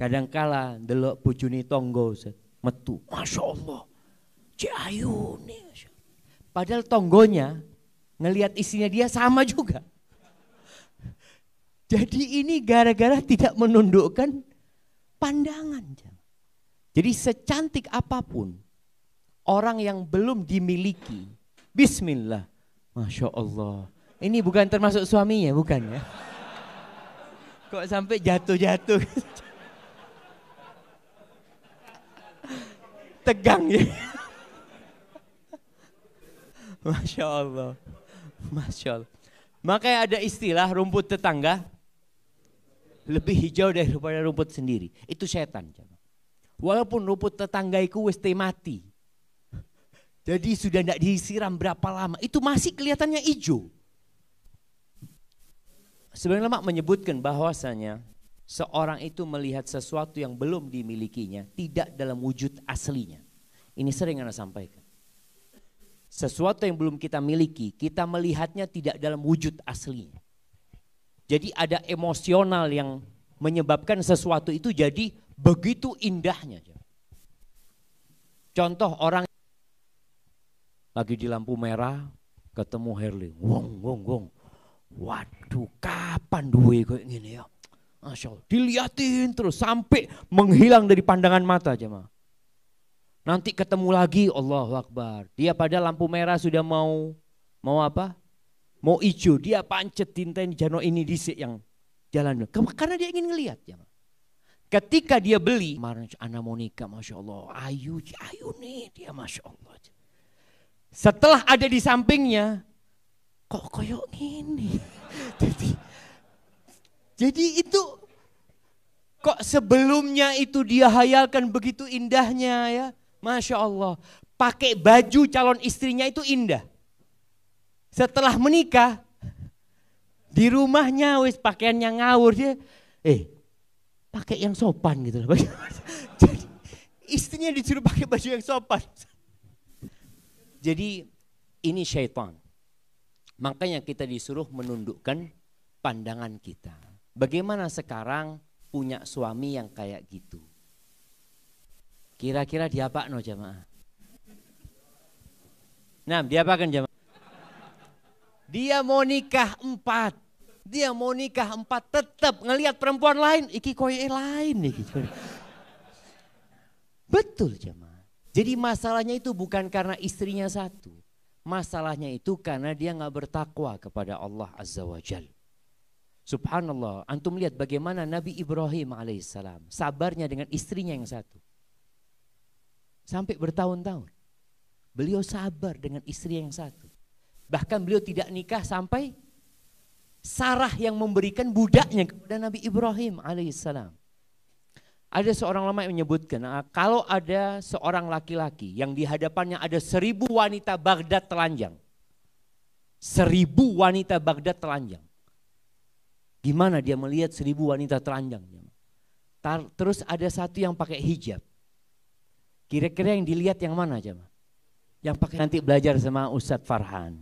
Kadangkala delok bojone tonggo metu, Masya Allah, cek ayu nih. Padahal tonggonya ngelihat isinya dia sama juga. Jadi ini gara-gara tidak menundukkan pandangan. Jadi secantik apapun orang yang belum dimiliki, bismillah, Masya Allah. Ini bukan termasuk suaminya, bukan ya? Kok sampai jatuh-jatuh? Tegang ya? Masya Allah, Masya Allah. Makanya ada istilah rumput tetangga lebih hijau daripada rumput sendiri. Itu setan. Walaupun rumput tetanggaiku wis mati, jadi sudah tidak disiram berapa lama, itu masih kelihatannya hijau. Sebenarnya ulama menyebutkan bahwasanya seorang itu melihat sesuatu yang belum dimilikinya tidak dalam wujud aslinya. Ini sering Anda sampaikan. sesuatu yang belum kita miliki, kita melihatnya tidak dalam wujud aslinya. Jadi ada emosional yang menyebabkan sesuatu itu jadi begitu indahnya. Contoh orang lagi di lampu merah ketemu Harley, wong. Waduh, kapan duwe kayak gini ya? Masya Allah, diliatin terus sampai menghilang dari pandangan mata jemaah. Nanti ketemu lagi, Allahu Akbar. Dia pada lampu merah sudah mau apa? Mau hijau, dia pancet tintain jano ini disik yang jalan. Karena dia ingin ngelihat jemaah. Ketika dia beli, anak mau nikah, Masya Allah, ayu nih dia, Masya Allah. Setelah ada di sampingnya, kok koyok gini. Jadi itu kok sebelumnya itu dia hayalkan begitu indahnya ya. Masya Allah. Pakai baju calon istrinya itu indah. Setelah menikah, di rumahnya wis pakaiannya ngawur dia. Pakai yang sopan gitu loh. Jadi istrinya disuruh pakai baju yang sopan. Jadi ini syaitan. Makanya kita disuruh menundukkan pandangan kita. Bagaimana sekarang punya suami yang kayak gitu? Kira-kira diapakno jamaah? Nah, diapakan jamaah? Dia mau nikah 4. Dia mau nikah 4 tetap ngelihat perempuan lain, iki koye lain iki. Betul jamaah. Jadi masalahnya itu bukan karena istrinya satu. Masalahnya itu karena dia nggak bertakwa kepada Allah Azza wa Jal. Subhanallah, antum lihat bagaimana Nabi Ibrahim alaihissalam sabarnya dengan istrinya yang satu. Sampai bertahun-tahun. Beliau sabar dengan istri yang satu. Bahkan beliau tidak nikah sampai Sarah yang memberikan budaknya kepada Nabi Ibrahim alaihissalam. Ada seorang ulama yang menyebutkan, kalau ada seorang laki-laki yang di hadapannya ada 1000 wanita Baghdad telanjang. 1000 wanita Baghdad telanjang. Gimana dia melihat 1000 wanita telanjang? Terus ada satu yang pakai hijab. Kira-kira yang dilihat yang mana aja? Yang pakai, nanti belajar sama Ustadz Farhan.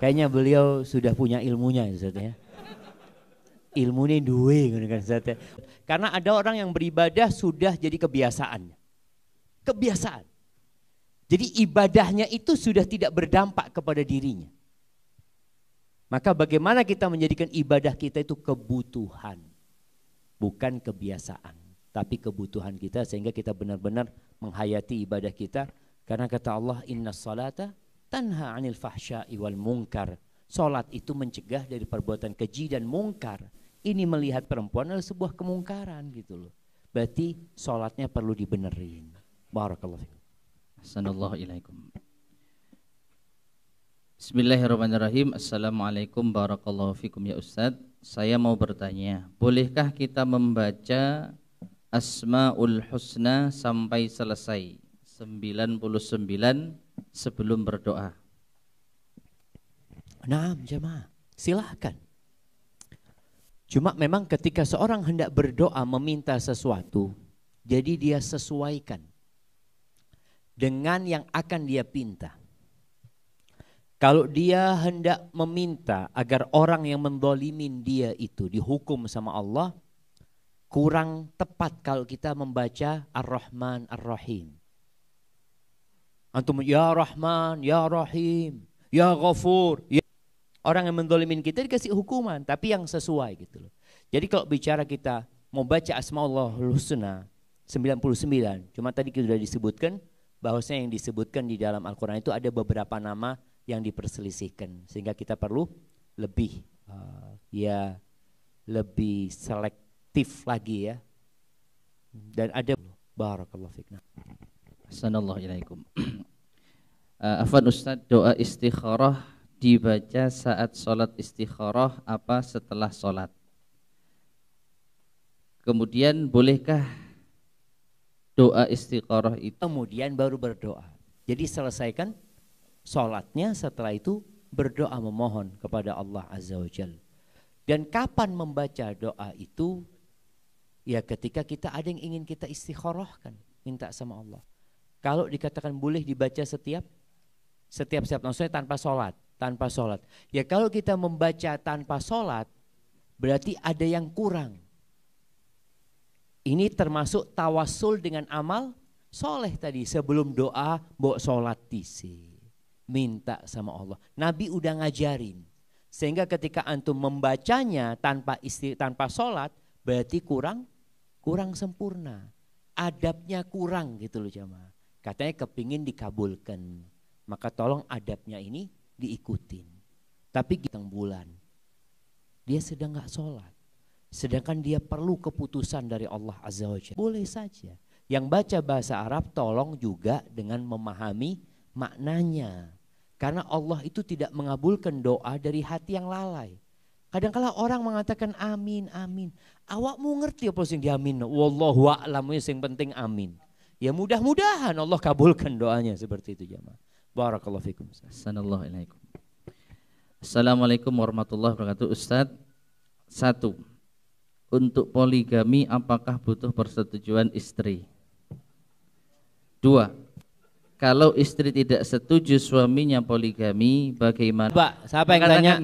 Kayaknya beliau sudah punya ilmunya Ustadz ya. Ilmu ini duwe kan Ustadz ya. Karena ada orang yang beribadah sudah jadi kebiasaan. Kebiasaan. Jadi ibadahnya itu sudah tidak berdampak kepada dirinya. Maka bagaimana kita menjadikan ibadah kita itu kebutuhan. Bukan kebiasaan. Tapi kebutuhan kita sehingga kita benar-benar menghayati ibadah kita. Karena kata Allah, inna salata tanha anil fahsya'i wal munkar. Salat itu mencegah dari perbuatan keji dan mungkar. Ini melihat perempuan adalah sebuah kemungkaran gitu loh. Berarti sholatnya perlu dibenerin. Barakallahu fikum. Assalamualaikum ilaikum. Bismillahirrahmanirrahim. Assalamualaikum barakallahu fikum ya Ustadz. Saya mau bertanya, bolehkah kita membaca Asmaul Husna sampai selesai 99 sebelum berdoa? Nah, jemaah, silahkan. Cuma memang ketika seorang hendak berdoa meminta sesuatu, jadi dia sesuaikan dengan yang akan dia pinta. Kalau dia hendak meminta agar orang yang mendolimin dia itu dihukum sama Allah, kurang tepat kalau kita membaca Ar-Rahman Ar-Rahim. Antum ya Rahman, ya Rahim, ya Ghafur, ya. Orang yang mendolimin kita dikasih hukuman, tapi yang sesuai gitu loh. Jadi kalau bicara kita mau baca Asmaul Husna 99, cuma tadi kita sudah disebutkan bahwasanya yang disebutkan di dalam Al-Quran itu ada beberapa nama yang diperselisihkan, sehingga kita perlu lebih lebih selektif lagi ya. Dan ada barakallahu fikna. Assalamualaikum. Afwan Ustaz, doa istikharah dibaca saat sholat istikharah apa setelah sholat? Kemudian bolehkah doa istikharah itu kemudian baru berdoa? Jadi selesaikan sholatnya, setelah itu berdoa memohon kepada Allah Azza wa Jalla. Dan kapan membaca doa itu? Ya ketika kita ada yang ingin kita istikharahkan, minta sama Allah. Kalau dikatakan boleh dibaca setiap Setiap maksudnya tanpa sholat. Ya kalau kita membaca tanpa sholat, berarti ada yang kurang. Ini termasuk tawasul dengan amal soleh tadi. Sebelum doa, mbok sholat disi. Minta sama Allah. Nabi udah ngajarin. Sehingga ketika antum membacanya tanpa sholat, berarti kurang sempurna. Adabnya kurang gitu loh jamaah. Katanya kepingin dikabulkan. Maka tolong adabnya ini diikutin. Tapi kita bulan, dia sedang gak sholat. Sedangkan dia perlu keputusan dari Allah Azza wa Jalla. Boleh saja. Yang baca bahasa Arab tolong juga dengan memahami maknanya. Karena Allah itu tidak mengabulkan doa dari hati yang lalai. Kadang-kala orang mengatakan amin, amin. Awakmu ngerti apa sing diamin? Wallahu a'lam, yang penting amin. Ya mudah-mudahan Allah kabulkan doanya seperti itu jamaah. Barakallahu fikum. Assalamualaikum warahmatullahi wabarakatuh. Ustadz, 1. Untuk poligami apakah butuh persetujuan istri? 2. Kalau istri tidak setuju suaminya poligami, bagaimana? Pak, siapa yang tanya?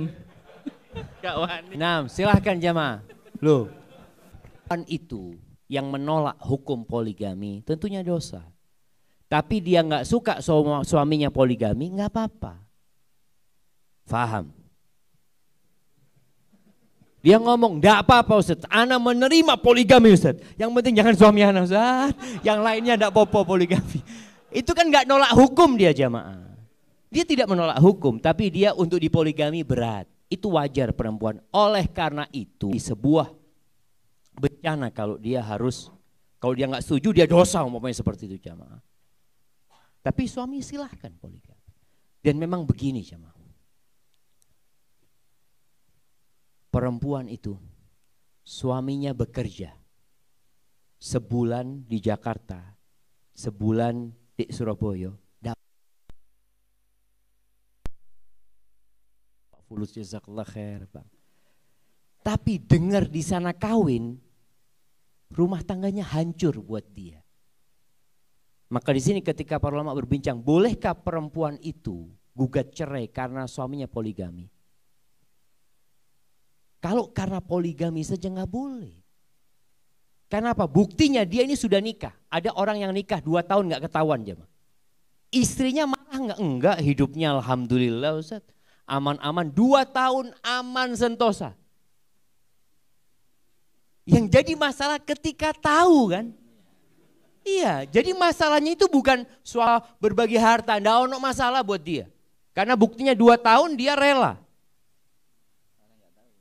Nah, silahkan jamaah. Loh, kan itu yang menolak hukum poligami tentunya dosa. Tapi dia nggak suka suaminya poligami, nggak apa-apa. Faham? Dia ngomong, enggak apa-apa Ustaz, ana menerima poligami Ustaz. Yang penting jangan suami ana Ustaz. Yang lainnya enggak apa-apa poligami. Itu kan enggak nolak hukum dia jamaah. Dia tidak menolak hukum, tapi dia untuk dipoligami berat. Itu wajar perempuan. Oleh karena itu, di sebuah bencana kalau dia enggak setuju dia dosa umpamanya seperti itu jamaah. Tapi suami silahkan poligami. Dan memang begini jamaah. Perempuan itu suaminya bekerja sebulan di Jakarta, sebulan di Surabaya. Fulus jazakallah khair, Bang. Tapi dengar di sana kawin, rumah tangganya hancur buat dia. Maka di sini ketika para ulama berbincang, bolehkah perempuan itu gugat cerai karena suaminya poligami? Kalau karena poligami saja nggak boleh. Karena apa? Buktinya dia ini sudah nikah. Ada orang yang nikah 2 tahun nggak ketahuan jemaah. Istrinya malah enggak hidupnya alhamdulillah Ustaz. Aman-aman 2 tahun aman sentosa. Yang jadi masalah ketika tahu kan. Iya, jadi masalahnya itu bukan soal berbagi harta. Nggak ada masalah buat dia. Karena buktinya 2 tahun dia rela.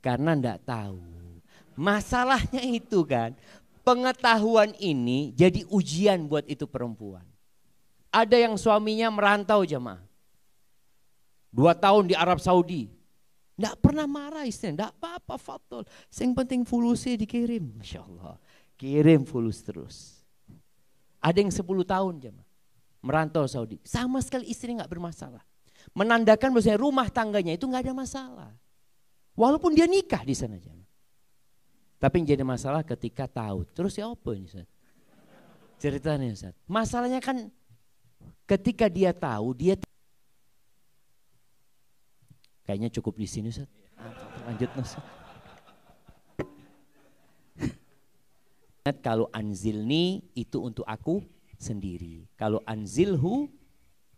Karena enggak tahu. Masalahnya itu kan, pengetahuan ini jadi ujian buat itu perempuan. Ada yang suaminya merantau jemaah. 2 tahun di Arab Saudi. Enggak pernah marah istrinya, enggak apa-apa fatul. Yang penting fulusnya dikirim, Masya Allah. Kirim fulus terus. Ada yang 10 tahun jemaah. Merantau Saudi. Sama sekali istrinya enggak bermasalah. Menandakan bahwasanya rumah tangganya itu enggak ada masalah. Walaupun dia nikah di sana jemaah. Tapi yang jadi masalah ketika tahu. Terus ya apa ini Ustaz? Ceritanya Ustaz. Masalahnya kan ketika dia tahu dia kayaknya cukup di sini Ustaz. Lanjut Ustaz. Kalau anzilni itu untuk aku sendiri. Kalau anzilhu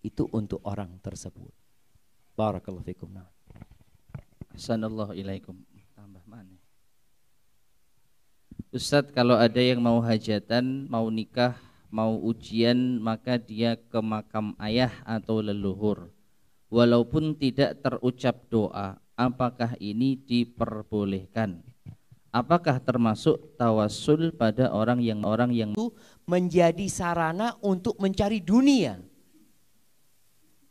itu untuk orang tersebut. Barakallahu fikum. Assalamualaikum ilaikum. Tambah mana? Ustadz, kalau ada yang mau hajatan, mau nikah, mau ujian, maka dia ke makam ayah atau leluhur. Walaupun tidak terucap doa, apakah ini diperbolehkan? Apakah termasuk tawassul pada orang yang itu menjadi sarana untuk mencari dunia?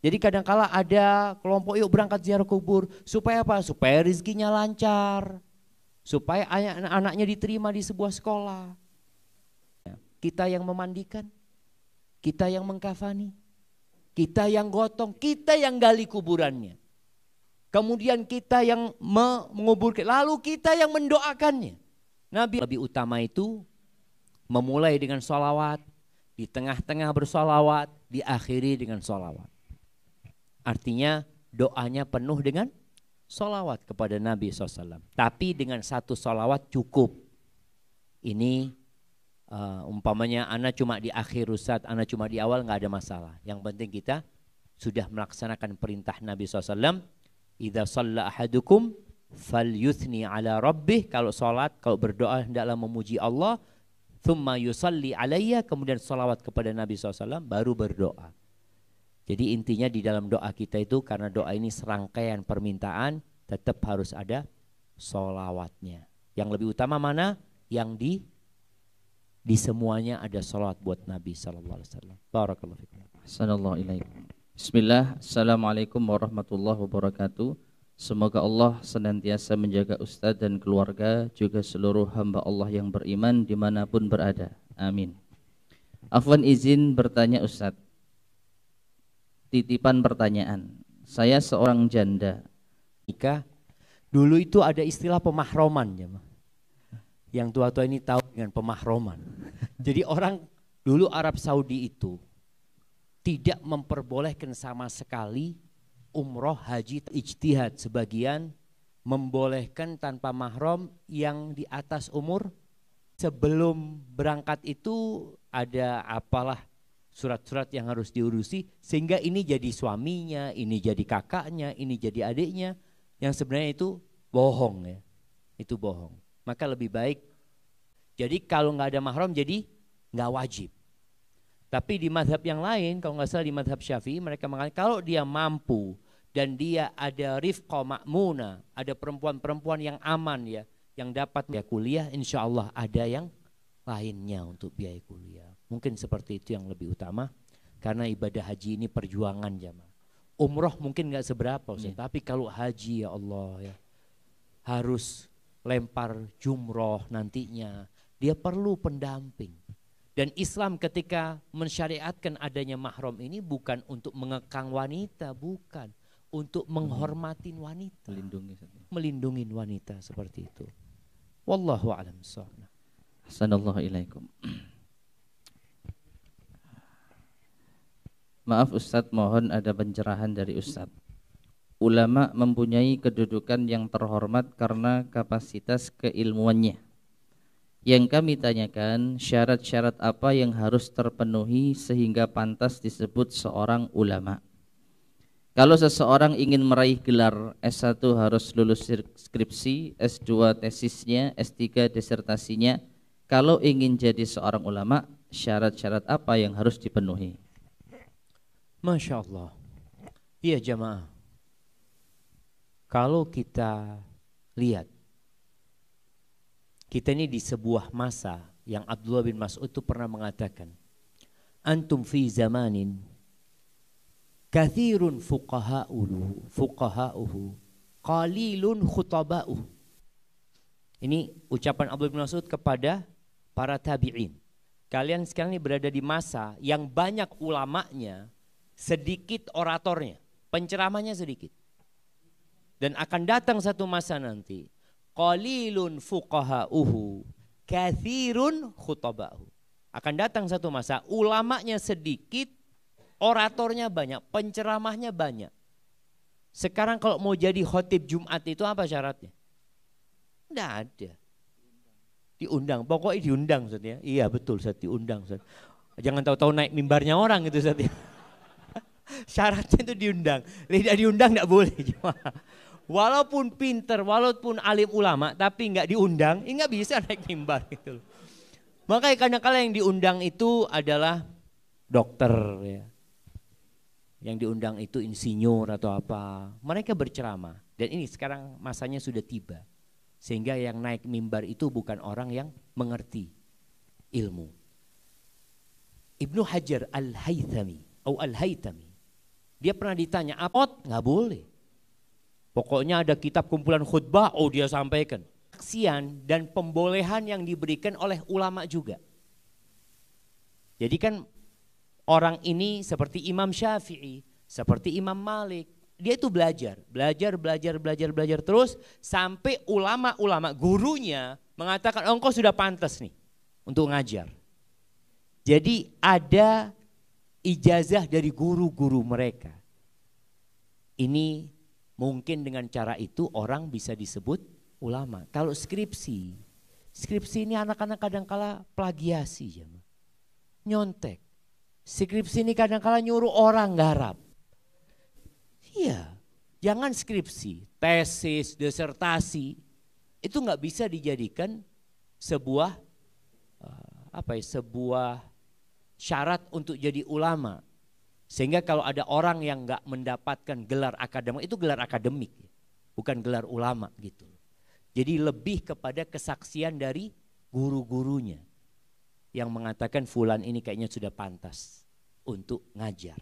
Jadi kadang-kala ada kelompok yuk berangkat ziarah kubur. Supaya apa? Supaya rezekinya lancar. Supaya anak-anaknya diterima di sebuah sekolah. Kita yang memandikan. Kita yang mengkafani. Kita yang gotong. Kita yang gali kuburannya. Kemudian kita yang menguburkan. Lalu kita yang mendoakannya. Nabi lebih utama itu memulai dengan sholawat. Di tengah-tengah bersolawat. Diakhiri dengan sholawat. Artinya doanya penuh dengan sholawat kepada Nabi SAW. Tapi dengan satu sholawat cukup. Ini umpamanya ana cuma di akhir Ustaz, ana cuma di awal, nggak ada masalah. Yang penting kita sudah melaksanakan perintah Nabi SAW. Idza shalla ahadukum falyuthni ala rabbih. Kalau sholat, kalau berdoa hendaklah memuji Allah. Thumma yusalli alayya, kemudian sholawat kepada Nabi SAW, baru berdoa. Jadi intinya di dalam doa kita itu, karena doa ini serangkaian permintaan, tetap harus ada sholawatnya. Yang lebih utama mana? Yang di semuanya ada sholawat buat Nabi SAW. Barakallahu fikum. Sallallahu alaihi. Bismillah. Assalamualaikum warahmatullahi wabarakatuh. Semoga Allah senantiasa menjaga Ustadz dan keluarga, juga seluruh hamba Allah yang beriman dimanapun berada. Amin. Afwan izin bertanya Ustadz. Titipan pertanyaan. Saya seorang janda. Nikah. Dulu itu ada istilah pemahroman. Yang tua-tua ini tahu dengan pemahroman. Jadi orang dulu Arab Saudi itu tidak memperbolehkan sama sekali umroh, haji, ijtihad. Sebagian membolehkan tanpa mahram yang di atas umur. Sebelum berangkat itu ada apalah surat-surat yang harus diurusi. Sehingga ini jadi suaminya, ini jadi kakaknya, ini jadi adiknya. Yang sebenarnya itu bohong ya. Itu bohong. Maka lebih baik. Jadi kalau nggak ada mahram jadi nggak wajib. Tapi di mazhab yang lain, kalau nggak salah di mazhab Syafi'i, mereka mengatakan kalau dia mampu dan dia ada rifqa ma'muna, ada perempuan-perempuan yang aman ya, yang dapat biaya kuliah, insya Allah ada yang lainnya untuk biaya kuliah. Mungkin seperti itu yang lebih utama, karena ibadah haji ini perjuangan jamaah. Umroh mungkin nggak seberapa Ustaz, tapi kalau haji ya Allah ya, harus lempar jumroh nantinya, dia perlu pendamping. Dan Islam ketika mensyariatkan adanya mahram ini bukan untuk mengekang wanita, bukan. Untuk menghormatin wanita, melindungi wanita seperti itu. Wallahu a'lam bishawab. Assalamualaikum ilaikum. Maaf Ustadz, mohon ada pencerahan dari Ustadz. Ulama mempunyai kedudukan yang terhormat karena kapasitas keilmuannya. Yang kami tanyakan, syarat-syarat apa yang harus terpenuhi sehingga pantas disebut seorang ulama? Kalau seseorang ingin meraih gelar S1 harus lulus skripsi, S2 tesisnya, S3 disertasinya. Kalau ingin jadi seorang ulama, syarat-syarat apa yang harus dipenuhi? Masya Allah. Iya jamaah. Kalau kita lihat, kita ini di sebuah masa yang Abdullah bin Mas'ud itu pernah mengatakan, antum fi zamanin kathirun fuqaha'uhu qalilun khutaba'uhu. Ini ucapan Abdullah bin Mas'ud kepada para tabi'in. Kalian sekarang ini berada di masa yang banyak ulamanya, sedikit oratornya, penceramahnya sedikit. Dan akan datang satu masa nanti, qalilun fuqaha'uhu kathirun khutaba'uhu. Akan datang satu masa ulamanya sedikit, oratornya banyak, penceramahnya banyak. Sekarang kalau mau jadi khotib Jumat itu apa syaratnya? Tidak ada. Diundang, pokoknya diundang Ustaz ya. Iya betul Ustaz, diundang Ustaz. Jangan tahu-tahu naik mimbarnya orang gitu Ustaz ya. Syaratnya itu diundang. Tidak diundang tidak boleh. Walaupun pinter, walaupun alim ulama, tapi nggak diundang, nggak bisa naik mimbar gitu. Makanya kadang-kadang yang diundang itu adalah dokter ya. Yang diundang itu insinyur atau apa. Mereka berceramah. Dan ini sekarang masanya sudah tiba. Sehingga yang naik mimbar itu bukan orang yang mengerti ilmu. Ibnu Hajar Al-Haythami atau Al-Haythami, dia pernah ditanya, apa? Nggak boleh. Pokoknya ada kitab kumpulan khutbah, oh dia sampaikan. Kesaksian dan pembolehan yang diberikan oleh ulama juga. Jadi kan orang ini seperti Imam Syafi'i, seperti Imam Malik, dia itu belajar terus sampai ulama-ulama gurunya mengatakan engkau sudah pantas nih untuk ngajar. Jadi ada ijazah dari guru-guru mereka. Ini mungkin dengan cara itu orang bisa disebut ulama. Kalau skripsi ini anak-anak kadang-kala plagiasi, nyontek. Skripsi ini kadang-kala nyuruh orang garap. Iya, jangan skripsi, tesis, disertasi itu nggak bisa dijadikan sebuah sebuah syarat untuk jadi ulama. Sehingga kalau ada orang yang nggak mendapatkan gelar akademik, itu gelar akademik, bukan gelar ulama gitu. Jadi lebih kepada kesaksian dari guru-gurunya yang mengatakan fulan ini kayaknya sudah pantas untuk ngajar.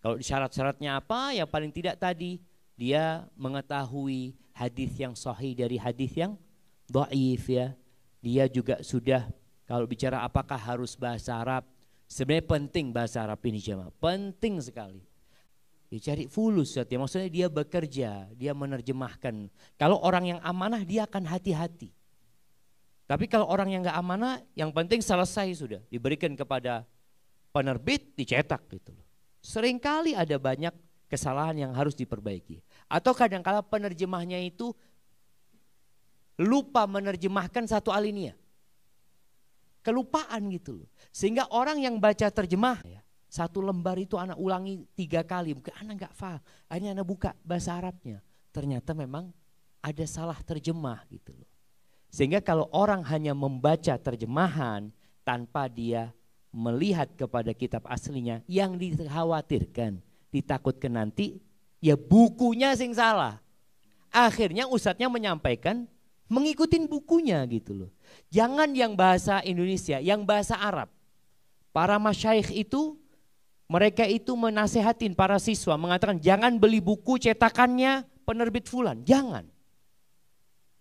Kalau syarat-syaratnya apa? Yang paling tidak tadi dia mengetahui hadis yang sahih dari hadis yang dhaif ya. Dia juga sudah, kalau bicara apakah harus bahasa Arab, sebenarnya penting bahasa Arab ini jemaah, penting sekali. Dia cari fulus ya, maksudnya dia bekerja, dia menerjemahkan. Kalau orang yang amanah dia akan hati-hati. Tapi kalau orang yang nggak amanah, yang penting selesai sudah, diberikan kepada penerbit, dicetak gitu loh. Seringkali ada banyak kesalahan yang harus diperbaiki. Atau kadang-kala penerjemahnya itu lupa menerjemahkan satu alinea. Kelupaan gitu loh. Sehingga orang yang baca terjemah, ya, satu lembar itu anak ulangi 3 kali. Mungkin anak nggak paham. Akhirnya anak buka bahasa Arabnya. Ternyata memang ada salah terjemah gitu loh. Sehingga kalau orang hanya membaca terjemahan tanpa dia melihat kepada kitab aslinya, yang dikhawatirkan, ditakutkan nanti ya bukunya sing salah. Akhirnya ustadznya menyampaikan mengikutin bukunya gitu loh. Jangan yang bahasa Indonesia, yang bahasa Arab. Para masyayikh itu, mereka itu menasehatin para siswa, mengatakan jangan beli buku cetakannya penerbit fulan, jangan.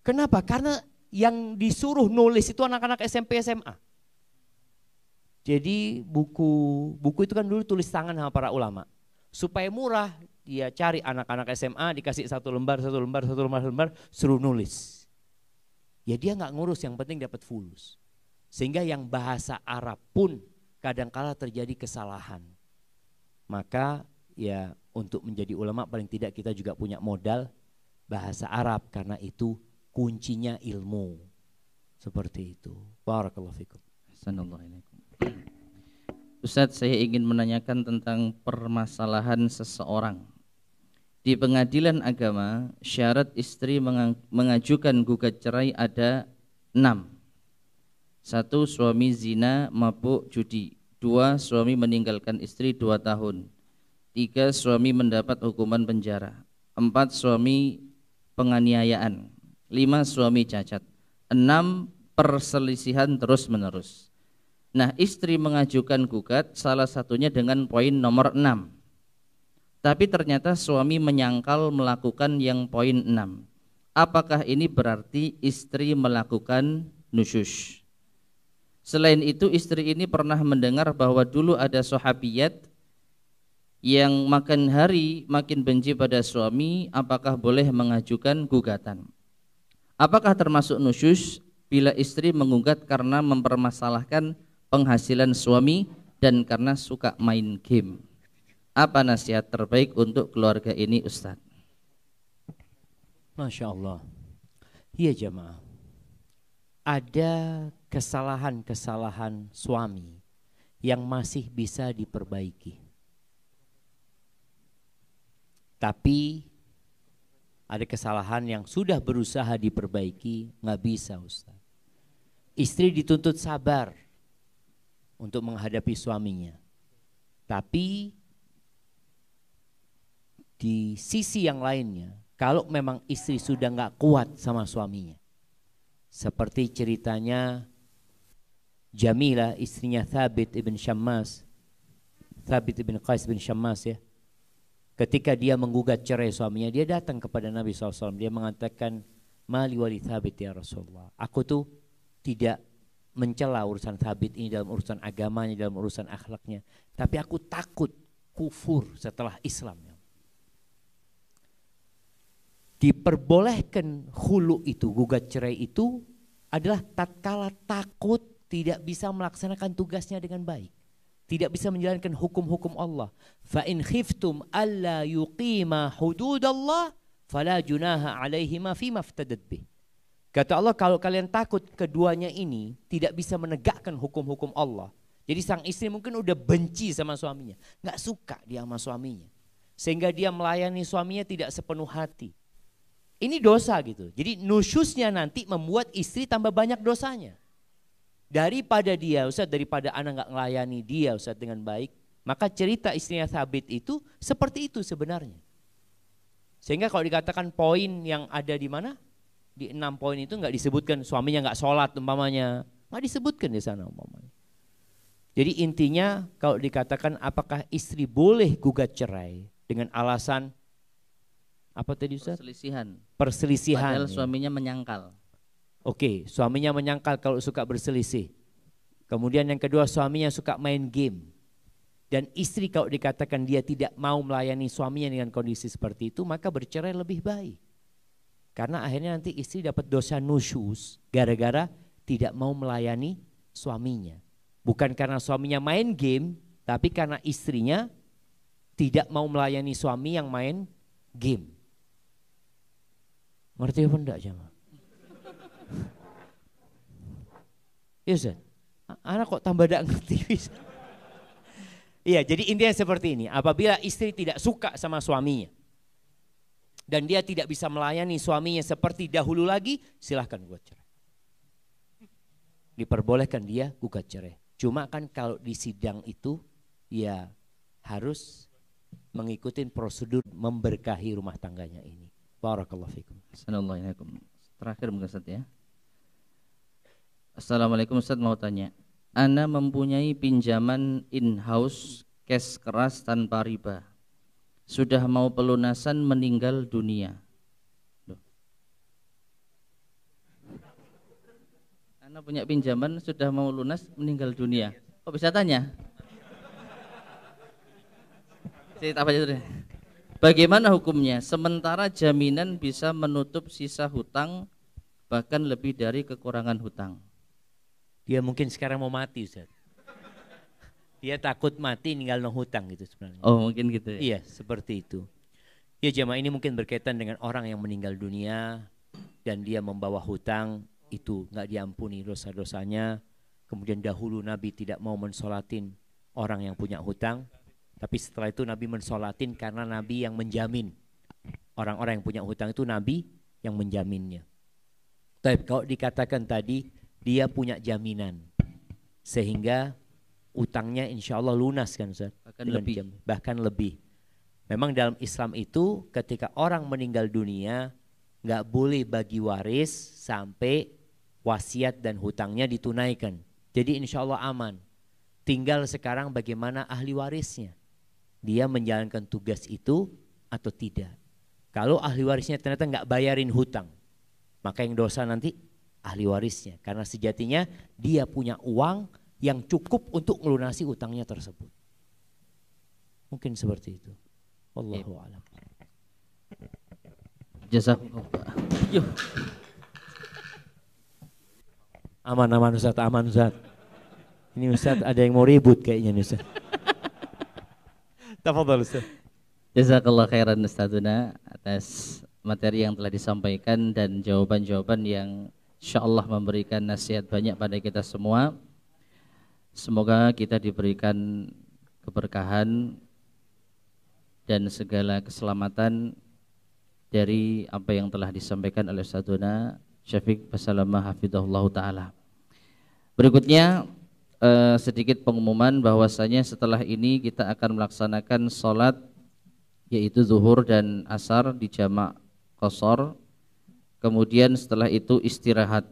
Kenapa? Karena yang disuruh nulis itu anak-anak SMP SMA. Jadi buku itu kan dulu tulis tangan sama para ulama. Supaya murah, dia cari anak-anak SMA, dikasih satu lembar, suruh nulis. Ya dia nggak ngurus, yang penting dapat fulus. Sehingga yang bahasa Arab pun kadangkala terjadi kesalahan. Maka ya untuk menjadi ulama paling tidak kita juga punya modal bahasa Arab, karena itu kuncinya ilmu. Seperti itu. Barakallahu fikum. Assalamualaikum. Ustadz, saya ingin menanyakan tentang permasalahan seseorang. Di pengadilan agama, syarat istri mengajukan gugat cerai ada 6. 1. Suami zina, mabuk, judi. 2. Suami meninggalkan istri 2 tahun. 3. Suami mendapat hukuman penjara. 4. Suami penganiayaan. 5. Suami cacat. 6. Perselisihan terus menerus. Nah, istri mengajukan gugat salah satunya dengan poin nomor 6. Tapi ternyata suami menyangkal melakukan yang poin 6. Apakah ini berarti istri melakukan nusyush? Selain itu, istri ini pernah mendengar bahwa dulu ada sahabiyat yang makin hari makin benci pada suami. Apakah boleh mengajukan gugatan? Apakah termasuk nusyush bila istri menggugat karena mempermasalahkan penghasilan suami dan karena suka main game? Apa nasihat terbaik untuk keluarga ini, Ustaz? Masya Allah. Iya jamaah. Ada kesalahan-kesalahan suami yang masih bisa diperbaiki. Tapi ada kesalahan yang sudah berusaha diperbaiki, nggak bisa, Ustaz. Istri dituntut sabar untuk menghadapi suaminya. Tapi di sisi yang lainnya, kalau memang istri sudah nggak kuat sama suaminya, seperti ceritanya Jamilah, istrinya Thabit ibn Syammas, Thabit ibn Qais bin Syammas ya, ketika dia menggugat cerai suaminya, dia datang kepada Nabi SAW. Dia mengatakan, Mali wali Thabit ya Rasulullah, aku tuh tidak mencela urusan Thabit ini dalam urusan agamanya, dalam urusan akhlaknya, tapi aku takut kufur setelah Islam. Diperbolehkan khulu itu, gugat cerai itu adalah tatkala takut tidak bisa melaksanakan tugasnya dengan baik, tidak bisa menjalankan hukum-hukum Allah. Fa in khiftum alla yuqima hududallah fala junaha alaihima fima iftadat bih. Kata Allah, kalau kalian takut keduanya ini tidak bisa menegakkan hukum-hukum Allah. Jadi sang istri mungkin udah benci sama suaminya, nggak suka dia sama suaminya, sehingga dia melayani suaminya tidak sepenuh hati. Ini dosa gitu. Jadi nusyusnya nanti membuat istri tambah banyak dosanya. Daripada dia, Ustaz, daripada anak nggak melayani dia, Ustaz, dengan baik, maka cerita istrinya Thabit itu seperti itu sebenarnya. Sehingga kalau dikatakan poin yang ada di mana? Di 6 poin itu nggak disebutkan suaminya nggak sholat umpamanya, nggak disebutkan di sana umpamanya. Jadi intinya kalau dikatakan apakah istri boleh gugat cerai dengan alasan apa tadi Ustaz? Perselisihan. Padahal suaminya menyangkal. Oke, suaminya menyangkal kalau suka berselisih. Kemudian yang kedua, suaminya suka main game. Dan istri kalau dikatakan dia tidak mau melayani suaminya dengan kondisi seperti itu, maka bercerai lebih baik. Karena akhirnya nanti istri dapat dosa nusyus gara-gara tidak mau melayani suaminya. Bukan karena suaminya main game, tapi karena istrinya tidak mau melayani suami yang main game. Ngerti apa enggak jemaah? Iya Ustaz, anak kok tambah tidak ngerti. Iya, jadi intinya seperti ini. Apabila istri tidak suka sama suaminya dan dia tidak bisa melayani suaminya seperti dahulu lagi, silahkan gugat cerai. Diperbolehkan dia gugat cerai. Cuma kan kalau di sidang itu ya harus mengikuti prosedur memberkahi rumah tangganya ini. Barakallahu fikum. Assalamualaikum. Terakhir mungkin Ustaz ya. Assalamualaikum Ustaz, mau tanya. Ana mempunyai pinjaman in-house cash keras tanpa riba. Sudah mau pelunasan meninggal dunia. Loh. Ana punya pinjaman sudah mau lunas meninggal dunia. Kok bisa tanya? Cerita apa itu? Bagaimana hukumnya? Sementara jaminan bisa menutup sisa hutang bahkan lebih dari kekurangan hutang. Dia mungkin sekarang mau mati Ustaz. Dia takut mati ninggal no hutang gitu sebenarnya. Oh mungkin gitu ya? Iya seperti itu. Ya jemaah, ini mungkin berkaitan dengan orang yang meninggal dunia dan dia membawa hutang, itu nggak diampuni dosa-dosanya. Kemudian dahulu Nabi tidak mau mensolatin orang yang punya hutang, tapi setelah itu Nabi mensolatin karena Nabi yang menjamin. Orang-orang yang punya hutang itu Nabi yang menjaminnya. Tapi kalau dikatakan tadi dia punya jaminan sehingga utangnya insya Allah lunas kan Ustaz? Bahkan lebih. Memang dalam Islam itu ketika orang meninggal dunia nggak boleh bagi waris sampai wasiat dan hutangnya ditunaikan. Jadi insya Allah aman. Tinggal sekarang bagaimana ahli warisnya. Dia menjalankan tugas itu atau tidak. Kalau ahli warisnya ternyata nggak bayarin hutang, maka yang dosa nanti ahli warisnya. Karena sejatinya dia punya uang yang cukup untuk melunasi utangnya tersebut. Mungkin seperti itu. Wallahu a'lam. Jazakumullah. Yuk. Aman Ustaz, aman Ustaz. Ini Ustaz ada yang mau ribut kayaknya nih Ustaz. Tafadhal Ustaz. Jazakallah khairan Ustazuna atas materi yang telah disampaikan dan jawaban-jawaban yang insyaallah memberikan nasihat banyak pada kita semua. Semoga kita diberikan keberkahan dan segala keselamatan dari apa yang telah disampaikan oleh Ustazuna Syafiq Basalamah hafizahullah taala. Berikutnya sedikit pengumuman bahwasanya setelah ini kita akan melaksanakan sholat yaitu zuhur dan asar di jamak qashar. Kemudian setelah itu istirahat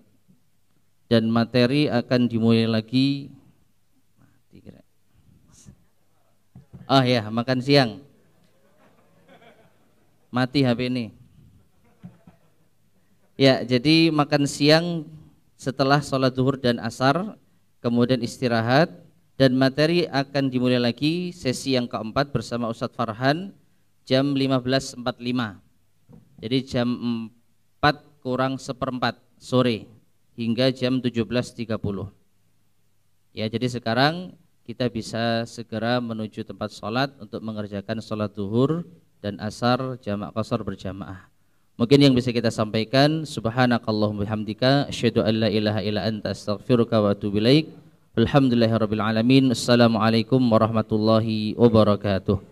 dan materi akan dimulai lagi. Oh ya, makan siang. Mati HP ini. Ya, jadi makan siang setelah sholat zuhur dan asar, kemudian istirahat, dan materi akan dimulai lagi sesi yang keempat bersama Ustadz Farhan jam 15.45. Jadi jam 4 kurang seperempat sore hingga jam 17.30. Ya, jadi sekarang kita bisa segera menuju tempat sholat untuk mengerjakan sholat zuhur dan asar jamak qashar berjamaah. Mungkin yang bisa kita sampaikan, subhanakallahumma bihamdika asyhadu an la ilaha illa anta astaghfiruka wa atubu ilaik. Alhamdulillahirabbil alamin. Assalamualaikum warahmatullahi wabarakatuh.